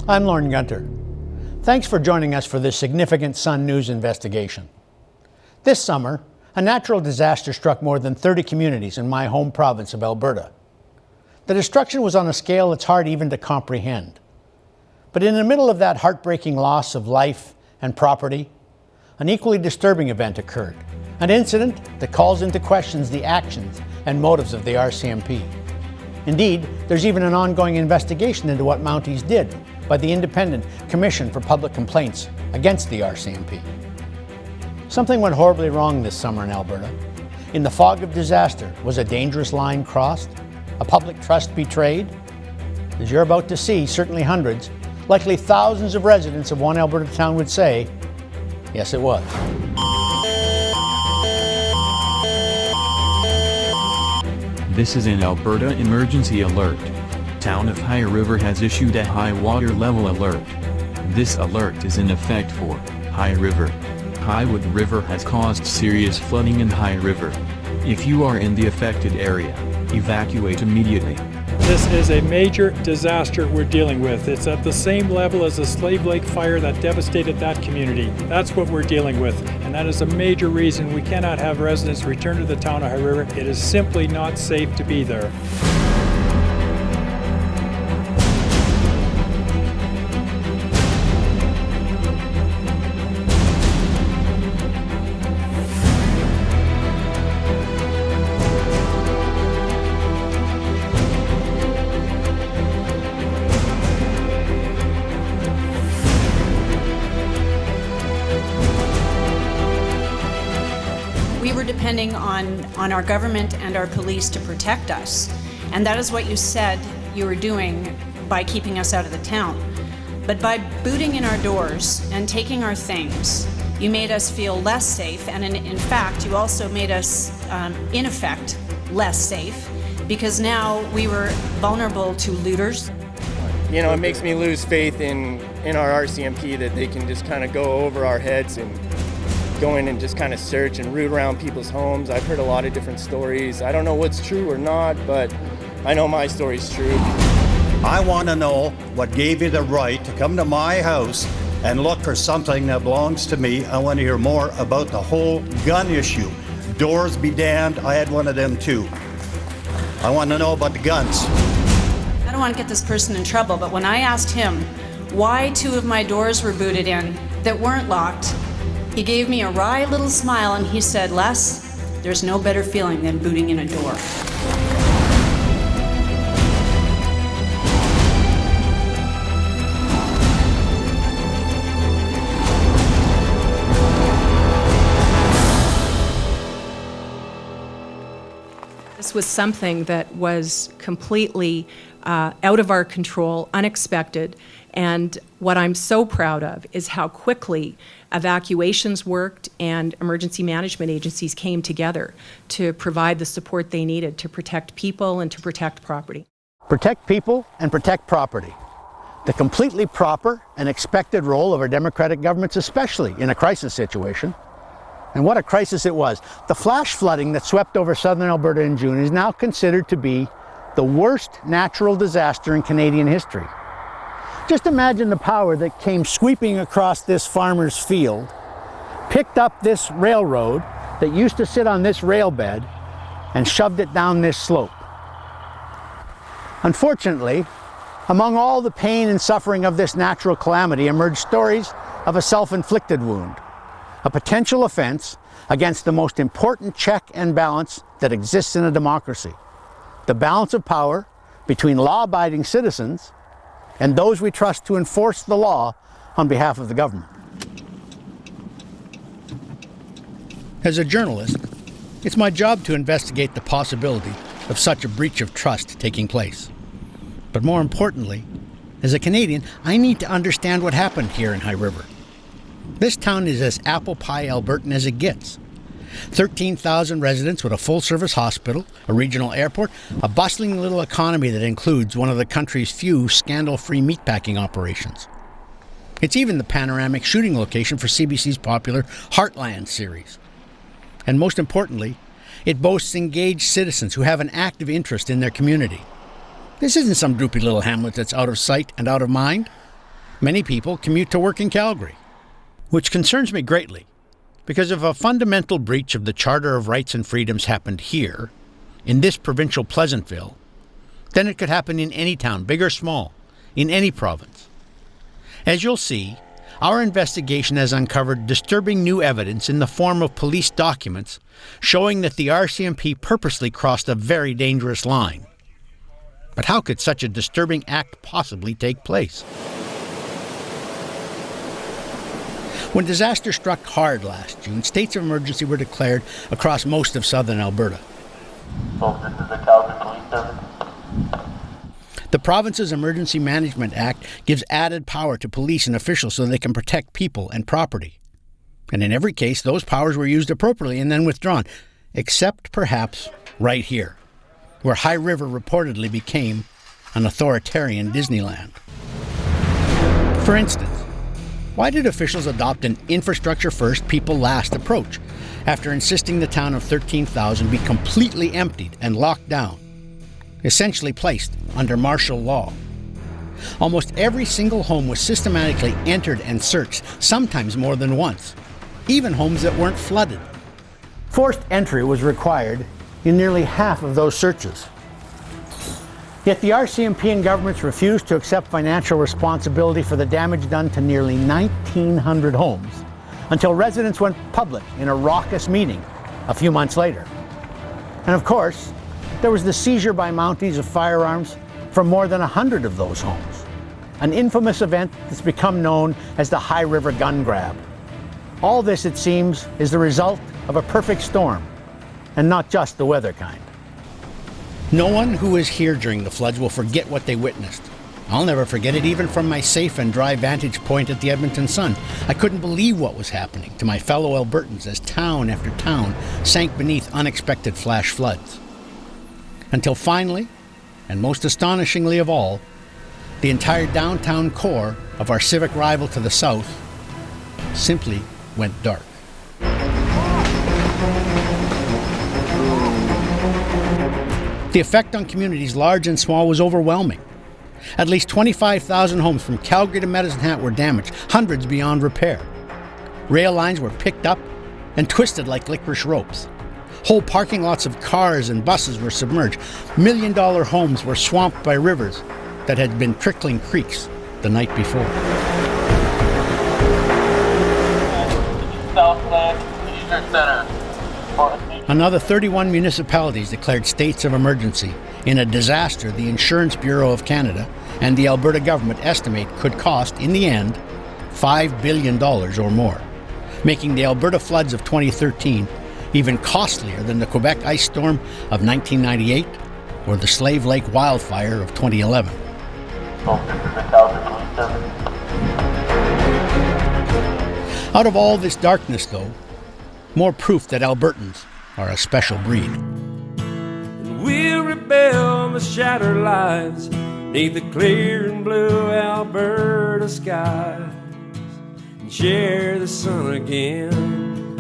I'm Lorne Gunter. Thanks for joining us for this significant Sun News investigation. This summer, a natural disaster struck more than 30 communities in my home province of Alberta. The destruction was on a scale that's hard even to comprehend. But in the middle of that heartbreaking loss of life and property, an equally disturbing event occurred. An incident that calls into questions the actions and motives of the RCMP. Indeed, there's even an ongoing investigation into what Mounties did by the Independent Commission for Public Complaints against the RCMP. Something went horribly wrong this summer in Alberta. In the fog of disaster, was a dangerous line crossed? A public trust betrayed? As you're about to see, certainly hundreds, likely thousands of residents of one Alberta town would say, yes, it was. This is an Alberta emergency alert. Town of High River has issued a high water level alert. This alert is in effect for High River. Highwood River has caused serious flooding in High River. If you are in the affected area, evacuate immediately. This is a major disaster we're dealing with. It's at the same level as the Slave Lake fire that devastated that community. That's what we're dealing with, and that is a major reason we cannot have residents return to the town of High River. It is simply not safe to be there. We were depending on our government and our police to protect us. And that is what you said you were doing by keeping us out of the town. But by booting in our doors and taking our things, you made us feel less safe. And in fact, you also made us, in effect, less safe, because now we were vulnerable to looters. You know, it makes me lose faith in our RCMP that they can just kind of go over our heads and go in and just kind of search and root around people's homes. I've heard a lot of different stories. I don't know what's true or not, but I know my story's true. I want to know what gave you the right to come to my house and look for something that belongs to me. I want to hear more about the whole gun issue. Doors be damned, I had one of them too. I want to know about the guns. I don't want to get this person in trouble, but when I asked him why 2 of my doors were booted in that weren't locked, he gave me a wry little smile and he said, "Les, there's no better feeling than booting in a door." This was something that was completely out of our control, unexpected, and what I'm so proud of is how quickly evacuations worked and emergency management agencies came together to provide the support they needed to protect people and to protect property. Protect people and protect property. The completely proper and expected role of our democratic governments, especially in a crisis situation. And what a crisis it was. The flash flooding that swept over southern Alberta in June is now considered to be the worst natural disaster in Canadian history. Just imagine the power that came sweeping across this farmer's field, picked up this railroad that used to sit on this rail bed, and shoved it down this slope. Unfortunately, among all the pain and suffering of this natural calamity emerged stories of a self-inflicted wound, a potential offense against the most important check and balance that exists in a democracy, the balance of power between law-abiding citizens and those we trust to enforce the law on behalf of the government. As a journalist, it's my job to investigate the possibility of such a breach of trust taking place. But more importantly, as a Canadian, I need to understand what happened here in High River. This town is as apple pie Albertan as it gets. 13,000 residents with a full-service hospital, a regional airport, a bustling little economy that includes one of the country's few scandal-free meatpacking operations. It's even the panoramic shooting location for CBC's popular Heartland series. And most importantly, it boasts engaged citizens who have an active interest in their community. This isn't some droopy little hamlet that's out of sight and out of mind. Many people commute to work in Calgary, which concerns me greatly, because if a fundamental breach of the Charter of Rights and Freedoms happened here, in this provincial Pleasantville, then it could happen in any town, big or small, in any province. As you'll see, our investigation has uncovered disturbing new evidence in the form of police documents showing that the RCMP purposely crossed a very dangerous line. But how could such a disturbing act possibly take place? When disaster struck hard last June, states of emergency were declared across most of southern Alberta. Folks, this is the Calgary Police Service. The province's Emergency Management Act gives added power to police and officials so they can protect people and property. And in every case, those powers were used appropriately and then withdrawn, except perhaps right here, where High River reportedly became an authoritarian Disneyland. For instance, why did officials adopt an infrastructure-first, people-last approach after insisting the town of 13,000 be completely emptied and locked down, essentially placed under martial law? Almost every single home was systematically entered and searched, sometimes more than once, even homes that weren't flooded. Forced entry was required in nearly half of those searches. Yet the RCMP and governments refused to accept financial responsibility for the damage done to nearly 1,900 homes until residents went public in a raucous meeting a few months later. And of course, there was the seizure by Mounties of firearms from more than 100 of those homes, an infamous event that's become known as the High River gun grab. All this, it seems, is the result of a perfect storm, and not just the weather kind. No one who was here during the floods will forget what they witnessed. I'll never forget it, even from my safe and dry vantage point at the Edmonton Sun. I couldn't believe what was happening to my fellow Albertans as town after town sank beneath unexpected flash floods. Until finally, and most astonishingly of all, the entire downtown core of our civic rival to the south simply went dark. The effect on communities large and small was overwhelming. At least 25,000 homes from Calgary to Medicine Hat were damaged, hundreds beyond repair. Rail lines were picked up and twisted like licorice ropes. Whole parking lots of cars and buses were submerged. $1-million homes were swamped by rivers that had been trickling creeks the night before. Southland, Eastern Center. Another 31 municipalities declared states of emergency in a disaster the Insurance Bureau of Canada and the Alberta government estimate could cost, in the end, $5 billion or more, making the Alberta floods of 2013 even costlier than the Quebec ice storm of 1998 or the Slave Lake wildfire of 2011. Folks, this is the Calgary Police Service. Out of all this darkness, though, more proof that Albertans are a special breed. We'll rebel the shattered lives neath the clear and blue Alberta skies and share the sun again,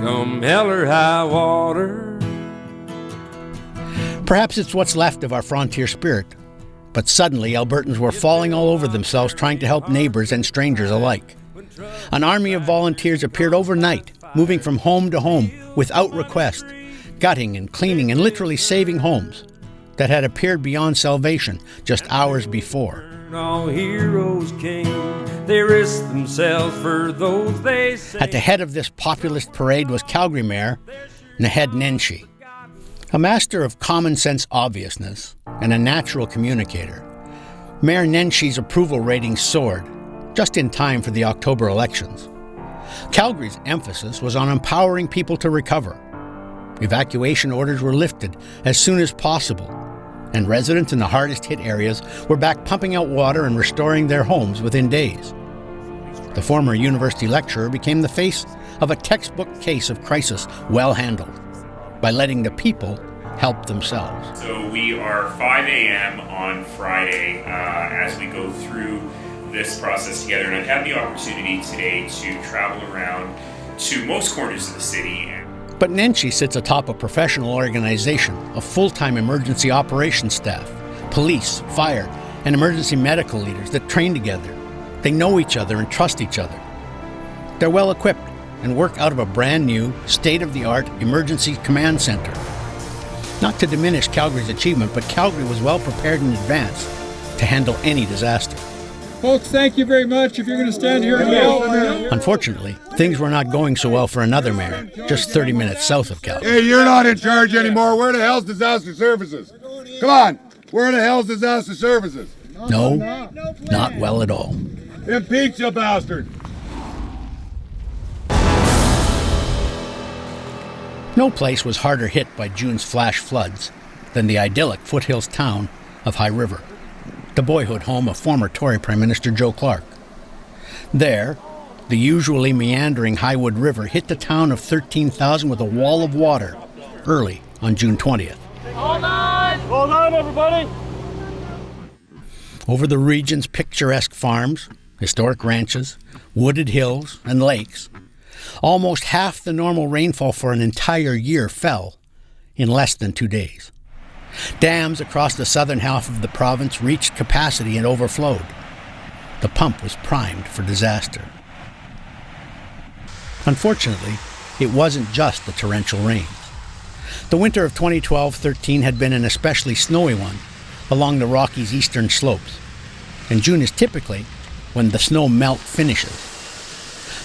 come hell or high water. Perhaps it's what's left of our frontier spirit, but suddenly Albertans were falling all over themselves trying to help neighbors and strangers alike. An army of volunteers appeared overnight, moving from home to home without request, gutting and cleaning and literally saving homes that had appeared beyond salvation just hours before. All heroes came, they risked themselves for those they saved. At the head of this populist parade was Calgary Mayor Naheed Nenshi. A master of common sense obviousness and a natural communicator, Mayor Nenshi's approval rating soared just in time for the October elections. Calgary's emphasis was on empowering people to recover. Evacuation orders were lifted as soon as possible, and residents in the hardest hit areas were back pumping out water and restoring their homes within days. The former university lecturer became the face of a textbook case of crisis well handled by letting the people help themselves. So we are 5 a.m. on Friday as we go through this process together, and I've had the opportunity today to travel around to most corners of the city. But Nenshi sits atop a professional organization of full-time emergency operations staff, police, fire, and emergency medical leaders that train together, They know each other and trust each other. They're well equipped and work out of a brand new, state-of-the-art emergency command center. Not to diminish Calgary's achievement, but Calgary was well prepared in advance to handle any disaster. Folks, thank you very much. If you're going to stand here and yell. Unfortunately, things were not going so well for another mayor, just 30 minutes south of Calgary. Hey, you're not in charge anymore. Where the hell's disaster services? Come on, where the hell's disaster services? No, not well at all. Impeach you bastard. No place was harder hit by June's flash floods than the idyllic foothills town of High River, the boyhood home of former Tory Prime Minister Joe Clark. There, the usually meandering Highwood River hit the town of 13,000 with a wall of water early on June 20th. Hold on! Hold on, everybody! Over the region's picturesque farms, historic ranches, wooded hills, and lakes, almost half the normal rainfall for an entire year fell in less than 2 days. Dams across the southern half of the province reached capacity and overflowed. The pump was primed for disaster. Unfortunately, it wasn't just the torrential rains. The winter of 2012-13 had been an especially snowy one along the Rockies' eastern slopes, and June is typically when the snow melt finishes.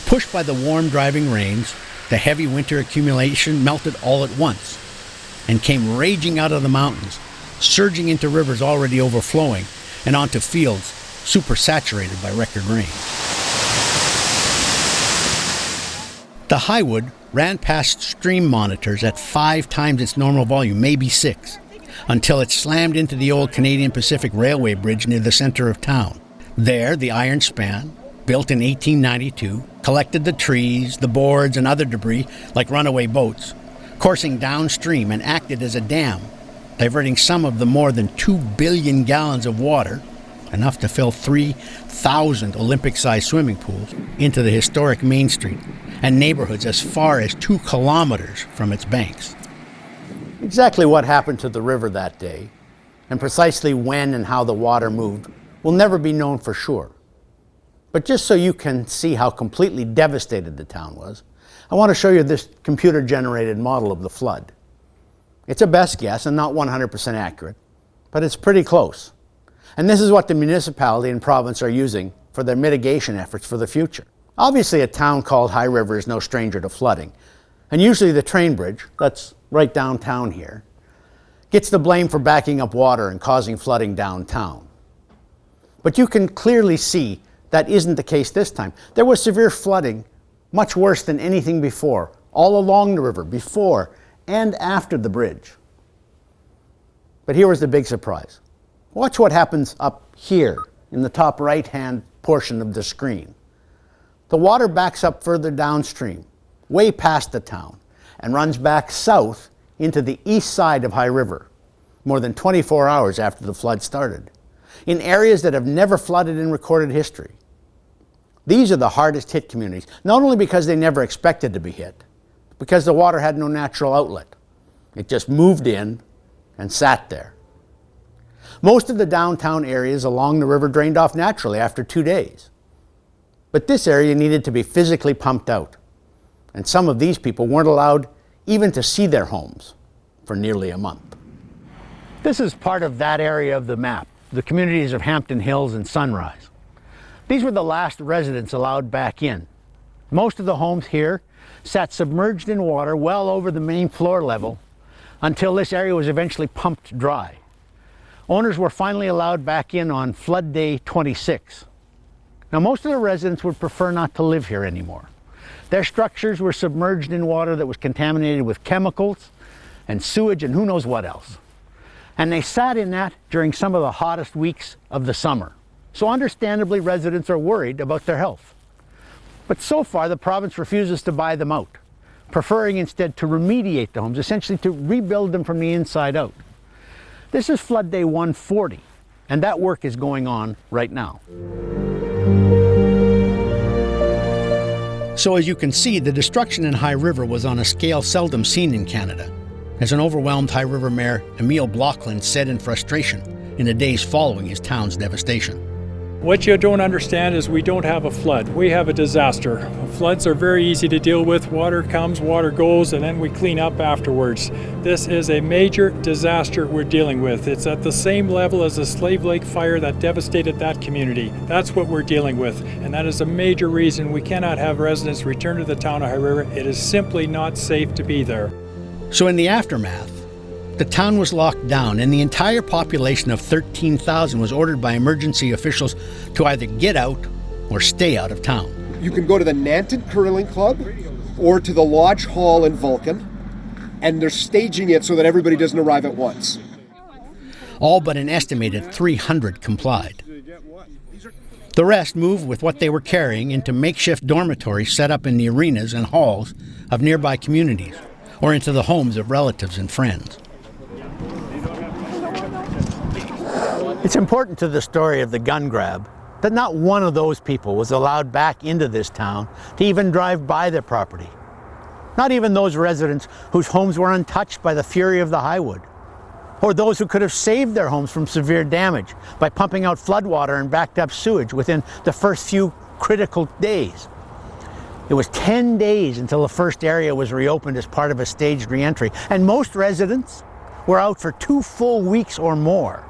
Pushed by the warm driving rains, the heavy winter accumulation melted all at once and came raging out of the mountains, surging into rivers already overflowing and onto fields supersaturated by record rain. The Highwood ran past stream monitors at 5 times its normal volume, maybe 6, until it slammed into the old Canadian Pacific Railway bridge near the center of town. There, the iron span, built in 1892, collected the trees, the boards, and other debris like runaway boats, coursing downstream and acted as a dam, diverting some of the more than 2 billion gallons of water, enough to fill 3,000 Olympic-sized swimming pools, into the historic Main Street and neighborhoods as far as 2 kilometers from its banks. Exactly what happened to the river that day, and precisely when and how the water moved, will never be known for sure. But just so you can see how completely devastated the town was, I want to show you this computer-generated model of the flood. It's a best guess and not 100% accurate, but it's pretty close. And this is what the municipality and province are using for their mitigation efforts for the future. Obviously, a town called High River is no stranger to flooding, and usually the train bridge, that's right downtown here, gets the blame for backing up water and causing flooding downtown. But you can clearly see that isn't the case this time. There was severe flooding, much worse than anything before, all along the river, before and after the bridge. But here was the big surprise. Watch what happens up here in the top right-hand portion of the screen. The water backs up further downstream, way past the town, and runs back south into the east side of High River, more than 24 hours after the flood started, in areas that have never flooded in recorded history. These are the hardest hit communities, not only because they never expected to be hit, but because the water had no natural outlet. It just moved in and sat there. Most of the downtown areas along the river drained off naturally after 2 days. But this area needed to be physically pumped out, and some of these people weren't allowed even to see their homes for nearly a month. This is part of that area of the map, the communities of Hampton Hills and Sunrise. These were the last residents allowed back in. Most of the homes here sat submerged in water well over the main floor level until this area was eventually pumped dry. Owners were finally allowed back in on flood day 26. Now, most of the residents would prefer not to live here anymore. Their structures were submerged in water that was contaminated with chemicals and sewage and who knows what else. And they sat in that during some of the hottest weeks of the summer. So understandably, residents are worried about their health. But so far, the province refuses to buy them out, preferring instead to remediate the homes, essentially to rebuild them from the inside out. This is flood day 140, and that work is going on right now. So as you can see, the destruction in High River was on a scale seldom seen in Canada, as an overwhelmed High River Mayor Emile Blockland said in frustration in the days following his town's devastation. What you don't understand is we don't have a flood. We have a disaster. Floods are very easy to deal with. Water comes, water goes, and then we clean up afterwards. This is a major disaster we're dealing with. It's at the same level as the Slave Lake fire that devastated that community. That's what we're dealing with, and that is a major reason we cannot have residents return to the town of High River. It is simply not safe to be there. So in the aftermath, the town was locked down and the entire population of 13,000 was ordered by emergency officials to either get out or stay out of town. You can go to the Nanton Curling Club or to the Lodge Hall in Vulcan, and they're staging it so that everybody doesn't arrive at once. All but an estimated 300 complied. The rest moved with what they were carrying into makeshift dormitories set up in the arenas and halls of nearby communities or into the homes of relatives and friends. It's important to the story of the gun grab that not one of those people was allowed back into this town to even drive by their property. Not even those residents whose homes were untouched by the fury of the Highwood, or those who could have saved their homes from severe damage by pumping out floodwater and backed up sewage within the first few critical days. It was 10 days until the first area was reopened as part of a staged reentry, and most residents were out for 2 full weeks or more.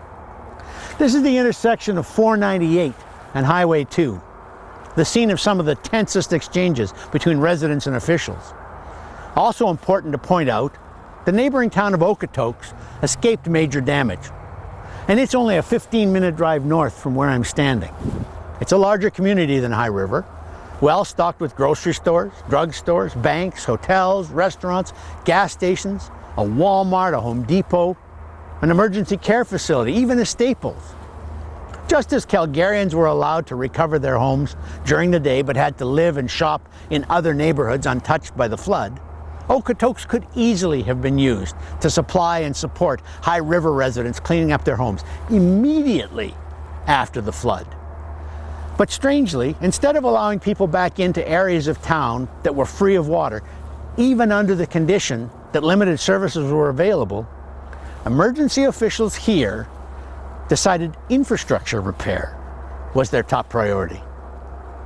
This is the intersection of 498 and Highway 2, the scene of some of the tensest exchanges between residents and officials. Also important to point out, the neighboring town of Okotoks escaped major damage, and it's only a 15-minute drive north from where I'm standing. It's a larger community than High River, well stocked with grocery stores, drugstores, banks, hotels, restaurants, gas stations, a Walmart, a Home Depot, an emergency care facility, even a Staples. Just as Calgarians were allowed to recover their homes during the day but had to live and shop in other neighborhoods untouched by the flood, Okotoks could easily have been used to supply and support High River residents cleaning up their homes immediately after the flood. But strangely, instead of allowing people back into areas of town that were free of water, even under the condition that limited services were available, emergency officials here decided infrastructure repair was their top priority.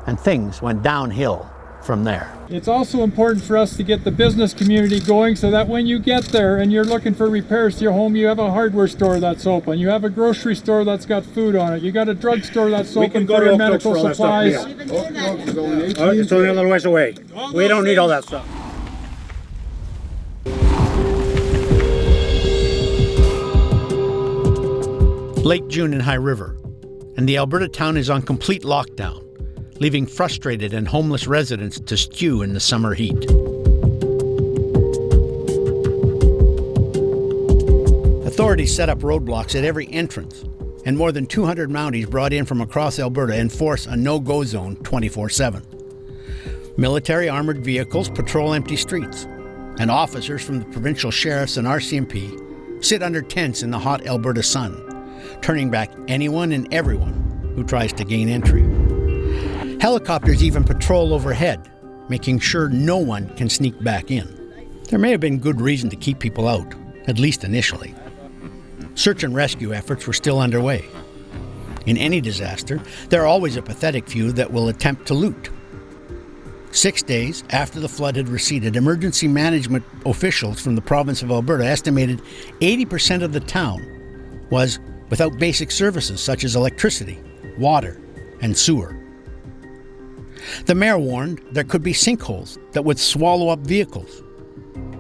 And things went downhill from there. It's also important for us to get the business community going so that when you get there and you're looking for repairs to your home, you have a hardware store that's open, you have a grocery store that's got food on it, you got a drugstore that's open for your medical supplies. It's only a little ways away. We don't need all that stuff. Late June in High River, and the Alberta town is on complete lockdown, leaving frustrated and homeless residents to stew in the summer heat. Authorities set up roadblocks at every entrance, and more than 200 Mounties brought in from across Alberta enforce a no-go zone 24/7. Military armored vehicles patrol empty streets, and officers from the provincial sheriffs and RCMP sit under tents in the hot Alberta sun, turning back anyone and everyone who tries to gain entry. Helicopters even patrol overhead, making sure no one can sneak back in. There may have been good reason to keep people out, at least initially. Search and rescue efforts were still underway. In any disaster, there are always a pathetic few that will attempt to loot. 6 days after the flood had receded, emergency management officials from the province of Alberta estimated 80% of the town was without basic services such as electricity, water, and sewer. The mayor warned there could be sinkholes that would swallow up vehicles.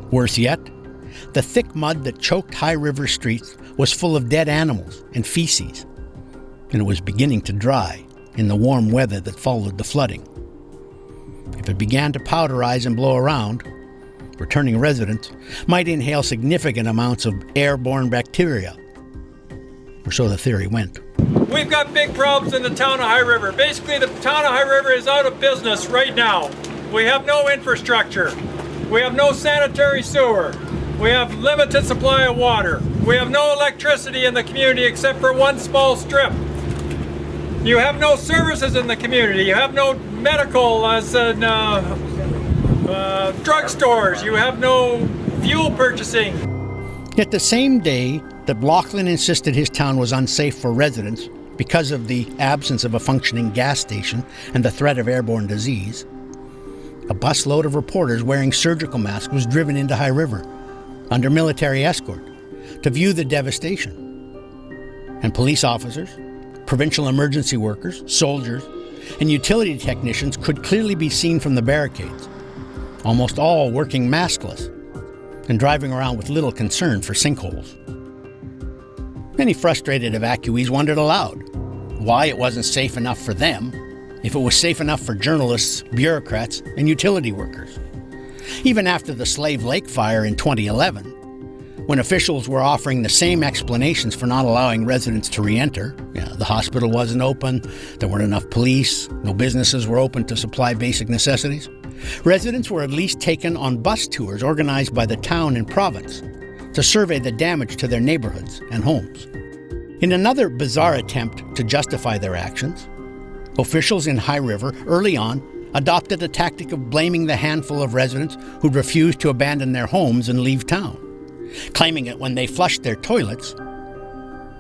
Worse yet, the thick mud that choked High River streets was full of dead animals and feces, and it was beginning to dry in the warm weather that followed the flooding. If it began to powderize and blow around, returning residents might inhale significant amounts of airborne bacteria, or so the theory went. We've got big problems in the town of High River. Basically, the town of High River is out of business right now. We have no infrastructure. We have no sanitary sewer. We have limited supply of water. We have no electricity in the community except for one small strip. You have no services in the community. You have no medical as in drugstores. You have no fuel purchasing. Yet the same day that Bloughlin insisted his town was unsafe for residents, because of the absence of a functioning gas station and the threat of airborne disease, a busload of reporters wearing surgical masks was driven into High River under military escort to view the devastation. And police officers, provincial emergency workers, soldiers, and utility technicians could clearly be seen from the barricades, almost all working maskless and driving around with little concern for sinkholes. Many frustrated evacuees wondered aloud why it wasn't safe enough for them if it was safe enough for journalists, bureaucrats, and utility workers. Even after the Slave Lake fire in 2011, when officials were offering the same explanations for not allowing residents to re-enter, the hospital wasn't open, there weren't enough police, no businesses were open to supply basic necessities, residents were at least taken on bus tours organized by the town and province to survey the damage to their neighborhoods and homes. In another bizarre attempt to justify their actions, officials in High River early on adopted a tactic of blaming the handful of residents who'd refused to abandon their homes and leave town, claiming that when they flushed their toilets,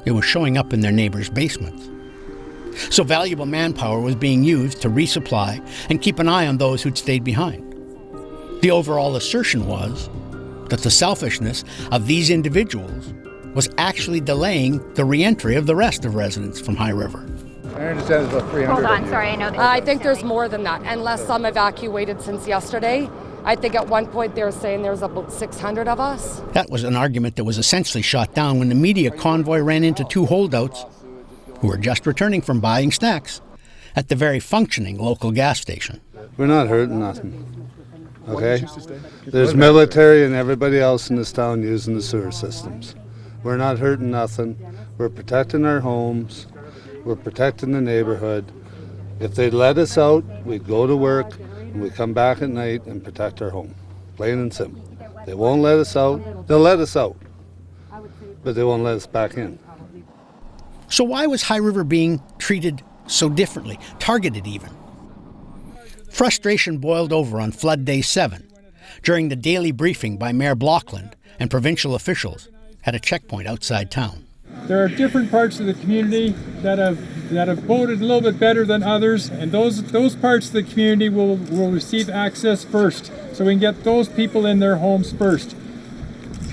it was showing up in their neighbors' basements. So valuable manpower was being used to resupply and keep an eye on those who'd stayed behind. The overall assertion was that the selfishness of these individuals was actually delaying the re-entry of the rest of residents from High River. I understand there's about 300. Hold on, sorry, I know that. I think there's more than that, unless some evacuated since yesterday. I think at one point they were saying there's about 600 of us. That was an argument that was essentially shot down when the media convoy ran into two holdouts who were just returning from buying snacks at the very functioning local gas station. We're not hurting nothing, okay? There's military and everybody else in this town using the sewer systems. We're not hurting nothing. We're protecting our homes. We're protecting the neighborhood. If they'd let us out, we'd go to work and we'd come back at night and protect our home. Plain and simple. They won't let us out. They'll let us out, but they won't let us back in. So why was High River being treated so differently, targeted even? Frustration boiled over on Flood Day 7 during the daily briefing by Mayor Blockland and provincial officials at a checkpoint outside town. There are different parts of the community that have voted a little bit better than others, and those parts of the community will receive access first, so we can get those people in their homes first.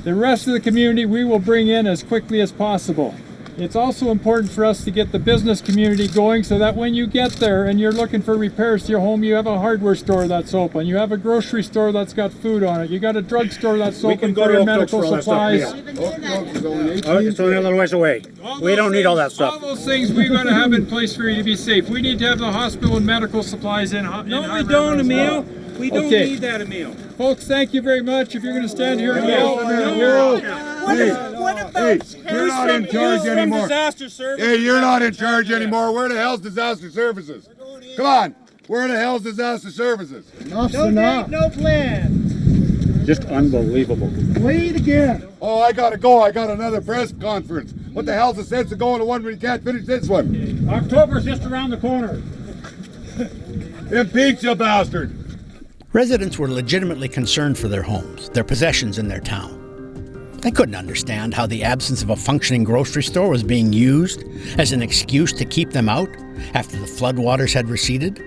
The rest of the community we will bring in as quickly as possible. It's also important for us to get the business community going so that when you get there and you're looking for repairs to your home, you have a hardware store that's open, you have a grocery store that's got food on it, you got a drugstore that's open for your medical supplies. It's only a little ways away. We don't need all that stuff. All those things we've got to have in place for you to be safe. We need to have the hospital and medical supplies in. No, we don't, Emil. We don't need that, Emil. Folks, thank you very much. If you're going to stand here and yell, What about you're not in charge anymore. Disaster service. Hey, you're not in charge anymore. Where the hell's disaster services? Come on. Where the hell's disaster services? Enough's enough. No plan. Just unbelievable. Wait again. Oh, I gotta go. I got another press conference. What the hell's the sense of going to one when you can't finish this one? October's just around the corner. Impeach you bastard. Residents were legitimately concerned for their homes, their possessions in their town. They couldn't understand how the absence of a functioning grocery store was being used as an excuse to keep them out after the floodwaters had receded.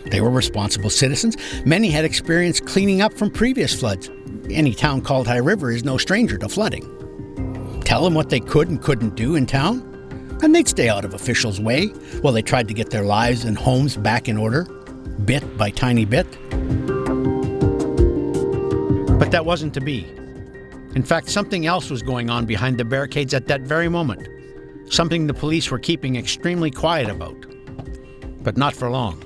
They were responsible citizens. Many had experienced cleaning up from previous floods. Any town called High River is no stranger to flooding. Tell them what they could and couldn't do in town, and they'd stay out of officials' way while they tried to get their lives and homes back in order, bit by tiny bit. But that wasn't to be. In fact, something else was going on behind the barricades at that very moment. Something the police were keeping extremely quiet about. But not for long.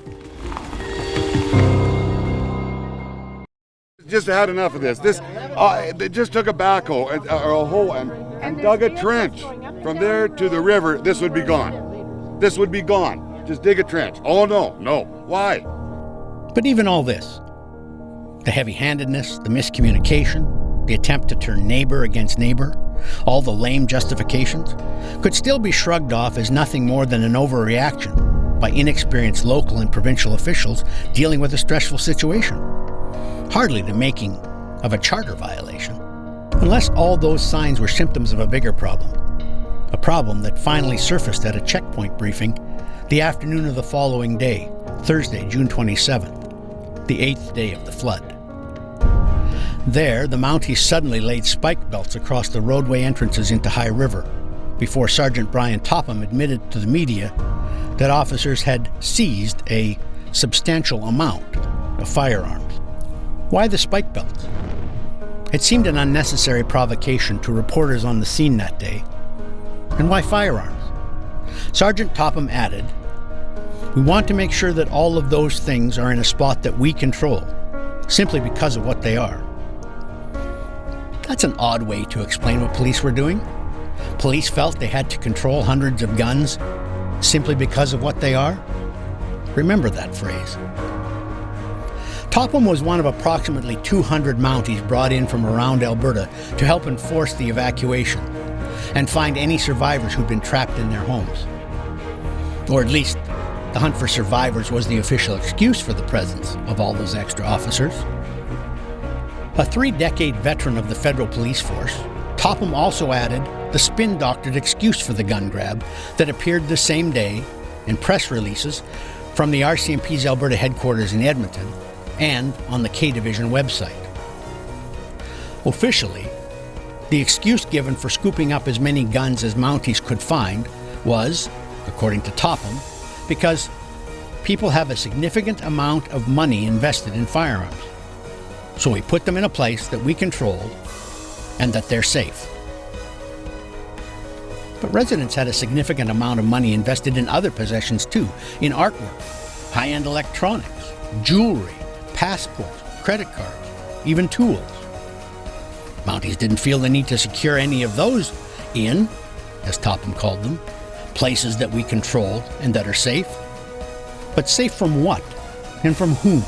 Just had enough of this. They just took a backhoe or a hoe and dug a trench from there to the river. This would be gone. This would be gone. Just dig a trench. Oh no. Why? But even all this, the heavy-handedness, the miscommunication, the attempt to turn neighbor against neighbor, all the lame justifications, could still be shrugged off as nothing more than an overreaction by inexperienced local and provincial officials dealing with a stressful situation. Hardly the making of a charter violation, unless all those signs were symptoms of a bigger problem. a problem that finally surfaced at a checkpoint briefing the afternoon of the following day, Thursday, June 27th, the 8th day of the flood. There, the Mounties suddenly laid spike belts across the roadway entrances into High River, before Sergeant Brian Topham admitted to the media that officers had seized a substantial amount of firearms. Why the spike belts? It seemed an unnecessary provocation to reporters on the scene that day. And why firearms? Sergeant Topham added, "We want to make sure that all of those things are in a spot that we control, simply because of what they are." That's an odd way to explain what police were doing. Police felt they had to control hundreds of guns simply because of what they are. Remember that phrase. Topham was one of approximately 200 Mounties brought in from around Alberta to help enforce the evacuation and find any survivors who'd been trapped in their homes. Or at least, the hunt for survivors was the official excuse for the presence of all those extra officers. A 3-decade veteran of the federal police force, Topham also added the spin-doctored excuse for the gun grab that appeared the same day in press releases from the RCMP's Alberta headquarters in Edmonton and on the K-Division website. Officially, the excuse given for scooping up as many guns as Mounties could find was, according to Topham, because people have a significant amount of money invested in firearms. So we put them in a place that we control and that they're safe. But residents had a significant amount of money invested in other possessions too, in artwork, high-end electronics, jewelry, passports, credit cards, even tools. Mounties didn't feel the need to secure any of those in, as Topham called them, places that we control and that are safe. But safe from what? And from whom?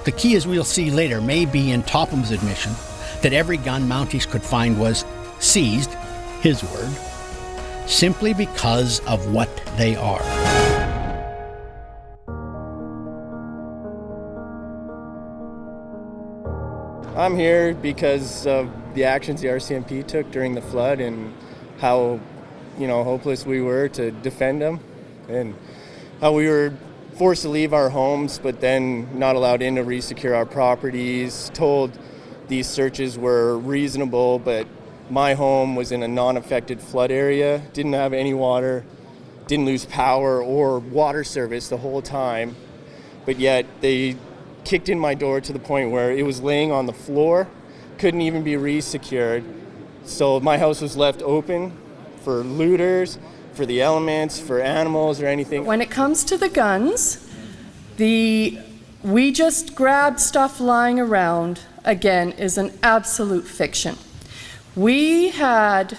The key, as we'll see later, may be in Topham's admission that every gun Mounties could find was seized, his word, simply because of what they are. I'm here because of the actions the RCMP took during the flood and how, hopeless we were to defend them, and how we were forced to leave our homes, but then not allowed in to resecure our properties, told these searches were reasonable, but my home was in a non-affected flood area, didn't have any water, didn't lose power or water service the whole time, but yet they kicked in my door to the point where it was laying on the floor, couldn't even be resecured. So my house was left open for looters, for the elements, for animals or anything. When it comes to the guns, we just grabbed stuff lying around, again, is an absolute fiction. We had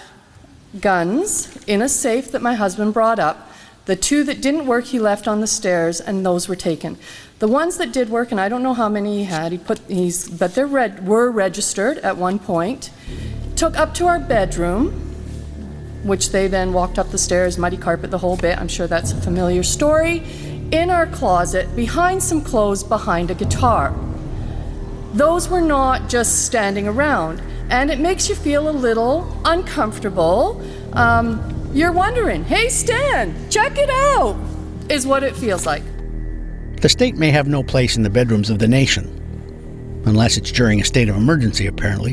guns in a safe that my husband brought up. The 2 that didn't work, he left on the stairs, and those were taken. The ones that did work, and I don't know how many he had, but they were registered at one point, took up to our bedroom, which they then walked up the stairs, muddy carpet, the whole bit. I'm sure that's a familiar story. In our closet, behind some clothes, behind a guitar. Those were not just standing around, and it makes you feel a little uncomfortable. You're wondering, hey Stan, check it out, is what it feels like. The state may have no place in the bedrooms of the nation, unless it's during a state of emergency, apparently.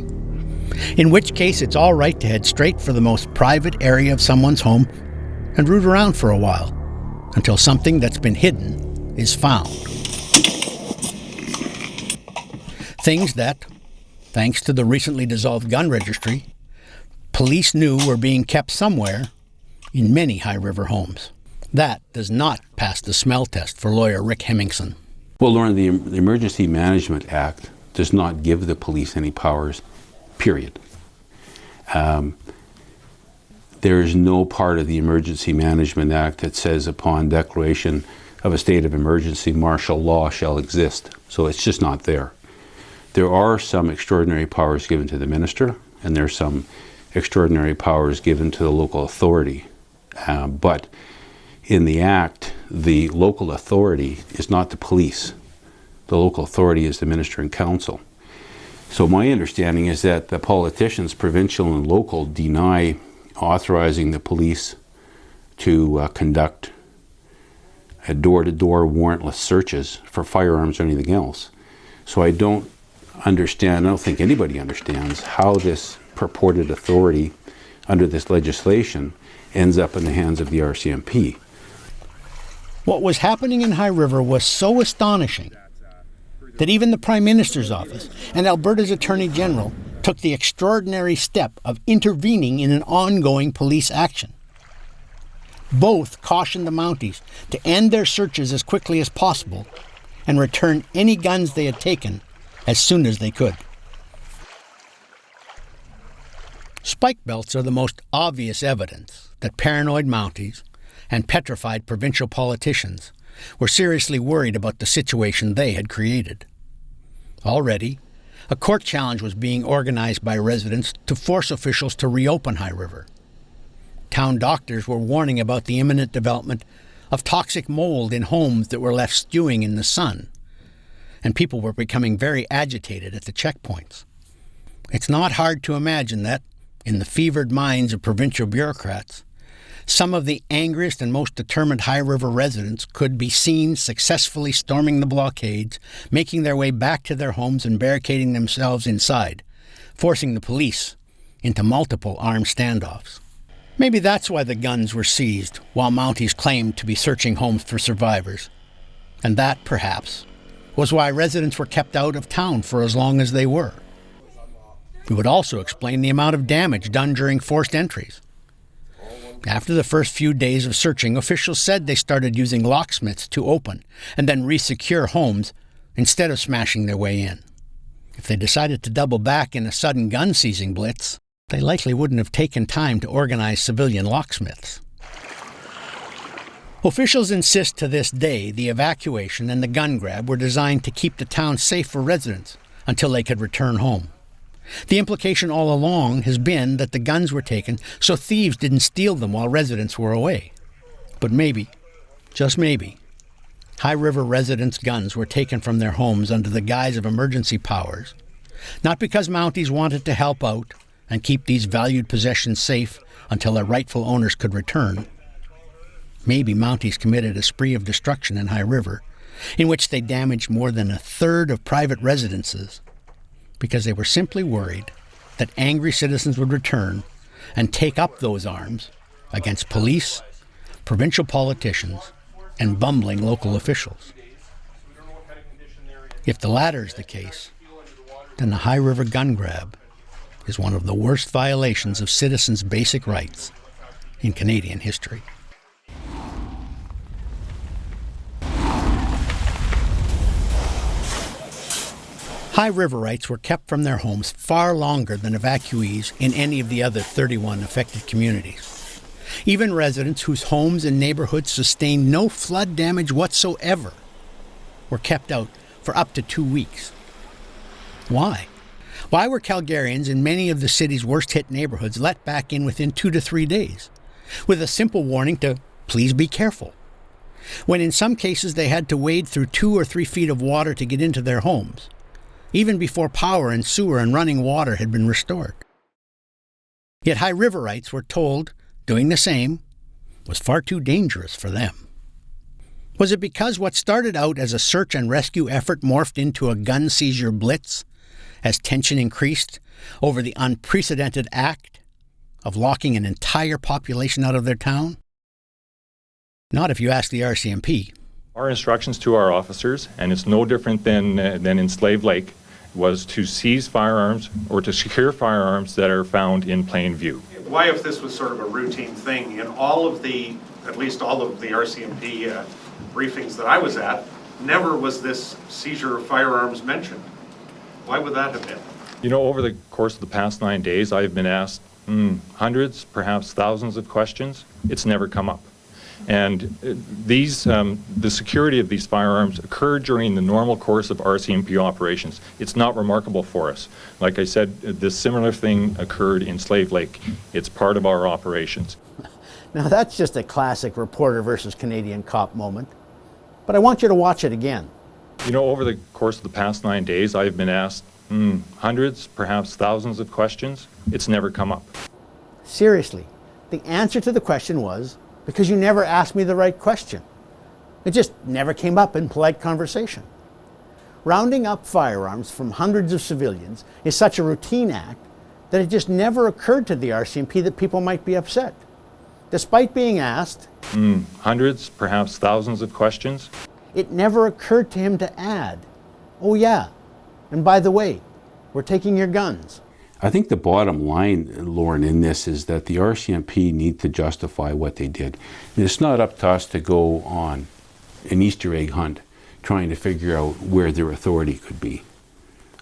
In which case, it's all right to head straight for the most private area of someone's home and root around for a while, until something that's been hidden is found. Things that, thanks to the recently dissolved gun registry, police knew were being kept somewhere in many High River homes. That does not pass the smell test for lawyer Rick Hemmingson. Well, Lauren, the Emergency Management Act does not give the police any powers, period. There is no part of the Emergency Management Act that says upon declaration of a state of emergency, martial law shall exist. So it's just not there. There are some extraordinary powers given to the minister, and there's some extraordinary powers given to the local authority. But in the Act, the local authority is not the police. The local authority is the minister and council. So my understanding is that the politicians, provincial and local, deny authorizing the police to conduct door-to-door warrantless searches for firearms or anything else. So I don't understand, I don't think anybody understands how this purported authority under this legislation ends up in the hands of the RCMP. What was happening in High River was so astonishing that even the Prime Minister's office and Alberta's Attorney General took the extraordinary step of intervening in an ongoing police action. Both cautioned the Mounties to end their searches as quickly as possible and return any guns they had taken as soon as they could. Spike belts are the most obvious evidence that paranoid Mounties and petrified provincial politicians were seriously worried about the situation they had created. Already, a court challenge was being organized by residents to force officials to reopen High River. Town doctors were warning about the imminent development of toxic mold in homes that were left stewing in the sun, and people were becoming very agitated at the checkpoints. It's not hard to imagine that, in the fevered minds of provincial bureaucrats, some of the angriest and most determined High River residents could be seen successfully storming the blockades, making their way back to their homes and barricading themselves inside, forcing the police into multiple armed standoffs. Maybe that's why the guns were seized, while Mounties claimed to be searching homes for survivors. And that, perhaps, was why residents were kept out of town for as long as they were. It would also explain the amount of damage done during forced entries. After the first few days of searching, officials said they started using locksmiths to open and then re-secure homes instead of smashing their way in. If they decided to double back in a sudden gun-seizing blitz, they likely wouldn't have taken time to organize civilian locksmiths. Officials insist to this day the evacuation and the gun grab were designed to keep the town safe for residents until they could return home. The implication all along has been that the guns were taken so thieves didn't steal them while residents were away. But maybe, just maybe, High River residents' guns were taken from their homes under the guise of emergency powers, not because Mounties wanted to help out and keep these valued possessions safe until their rightful owners could return. Maybe Mounties committed a spree of destruction in High River, in which they damaged more than a third of private residences, because they were simply worried that angry citizens would return and take up those arms against police, provincial politicians, and bumbling local officials. If the latter is the case, then the High River gun grab is one of the worst violations of citizens' basic rights in Canadian history. High Riverites were kept from their homes far longer than evacuees in any of the other 31 affected communities. Even residents whose homes and neighborhoods sustained no flood damage whatsoever were kept out for up to 2 weeks. Why? Why were Calgarians in many of the city's worst-hit neighborhoods let back in within 2 to 3 days, with a simple warning to please be careful, when in some cases they had to wade through 2 or 3 feet of water to get into their homes, even before power and sewer and running water had been restored? Yet High Riverites were told doing the same was far too dangerous for them. Was it because what started out as a search and rescue effort morphed into a gun seizure blitz as tension increased over the unprecedented act of locking an entire population out of their town? Not if you ask the RCMP. Our instructions to our officers, and it's no different than in Slave Lake, was to seize firearms or to secure firearms that are found in plain view. Why, if this was sort of a routine thing, in all of the, at least all of the RCMP briefings that I was at, never was this seizure of firearms mentioned? Why would that have been? You know, over the course of the past 9 days, I've been asked hundreds, perhaps thousands of questions. It's never come up. And the security of these firearms occurred during the normal course of RCMP operations. It's not remarkable for us. Like I said, this similar thing occurred in Slave Lake. It's part of our operations. Now that's just a classic reporter versus Canadian cop moment, but I want you to watch it again. You know, over the course of the past 9 days, I've been asked hundreds, perhaps thousands of questions. It's never come up. Seriously, The answer to the question was, because you never asked me the right question. It just never came up in polite conversation. Rounding up firearms from hundreds of civilians is such a routine act that it just never occurred to the RCMP that people might be upset. Despite being asked, hundreds, perhaps thousands of questions, it never occurred to him to add, oh yeah, and by the way, we're taking your guns. I think the bottom line, Lauren, in this is that the RCMP need to justify what they did. And it's not up to us to go on an Easter egg hunt trying to figure out where their authority could be.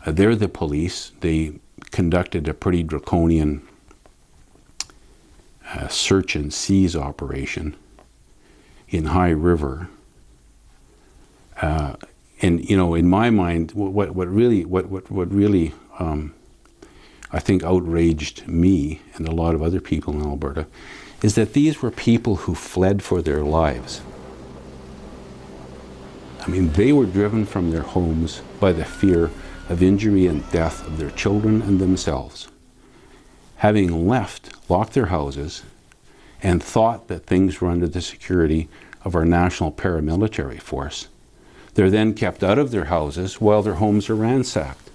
They're the police. They conducted a pretty draconian search and seize operation in High River. And you know, in my mind, what really I think outraged me and a lot of other people in Alberta is that these were people who fled for their lives. I mean, they were driven from their homes by the fear of injury and death of their children and themselves. Having locked their houses, and thought that things were under the security of our national paramilitary force, they're then kept out of their houses while their homes are ransacked.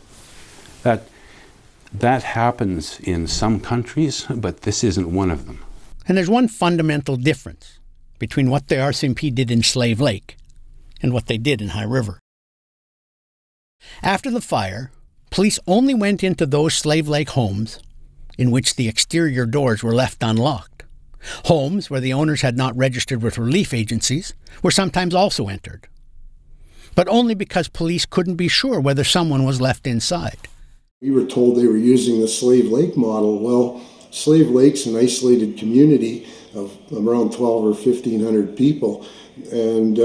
That happens in some countries, but this isn't one of them. And there's one fundamental difference between what the RCMP did in Slave Lake and what they did in High River. After the fire, police only went into those Slave Lake homes in which the exterior doors were left unlocked. Homes where the owners had not registered with relief agencies were sometimes also entered, but only because police couldn't be sure whether someone was left inside. We were told they were using the Slave Lake model. Well, Slave Lake's an isolated community of around 12 or 1,500 people. And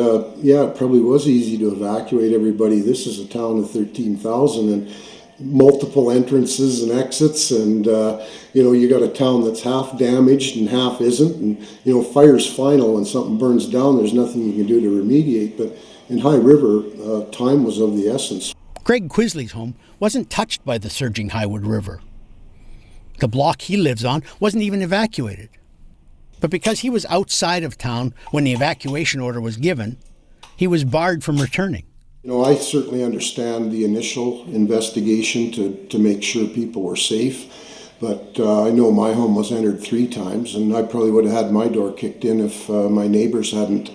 yeah, it probably was easy to evacuate everybody. This is a town of 13,000 and multiple entrances and exits. And, you know, you got a town that's half damaged and half isn't. And, you know, fire's final. When something burns down, there's nothing you can do to remediate. But in High River, time was of the essence. Greg Quisley's home wasn't touched by the surging Highwood River. The block he lives on wasn't even evacuated. But because he was outside of town when the evacuation order was given, he was barred from returning. You know, I certainly understand the initial investigation to make sure people were safe, but I know my home was entered 3 times, and I probably would have had my door kicked in if my neighbors hadn't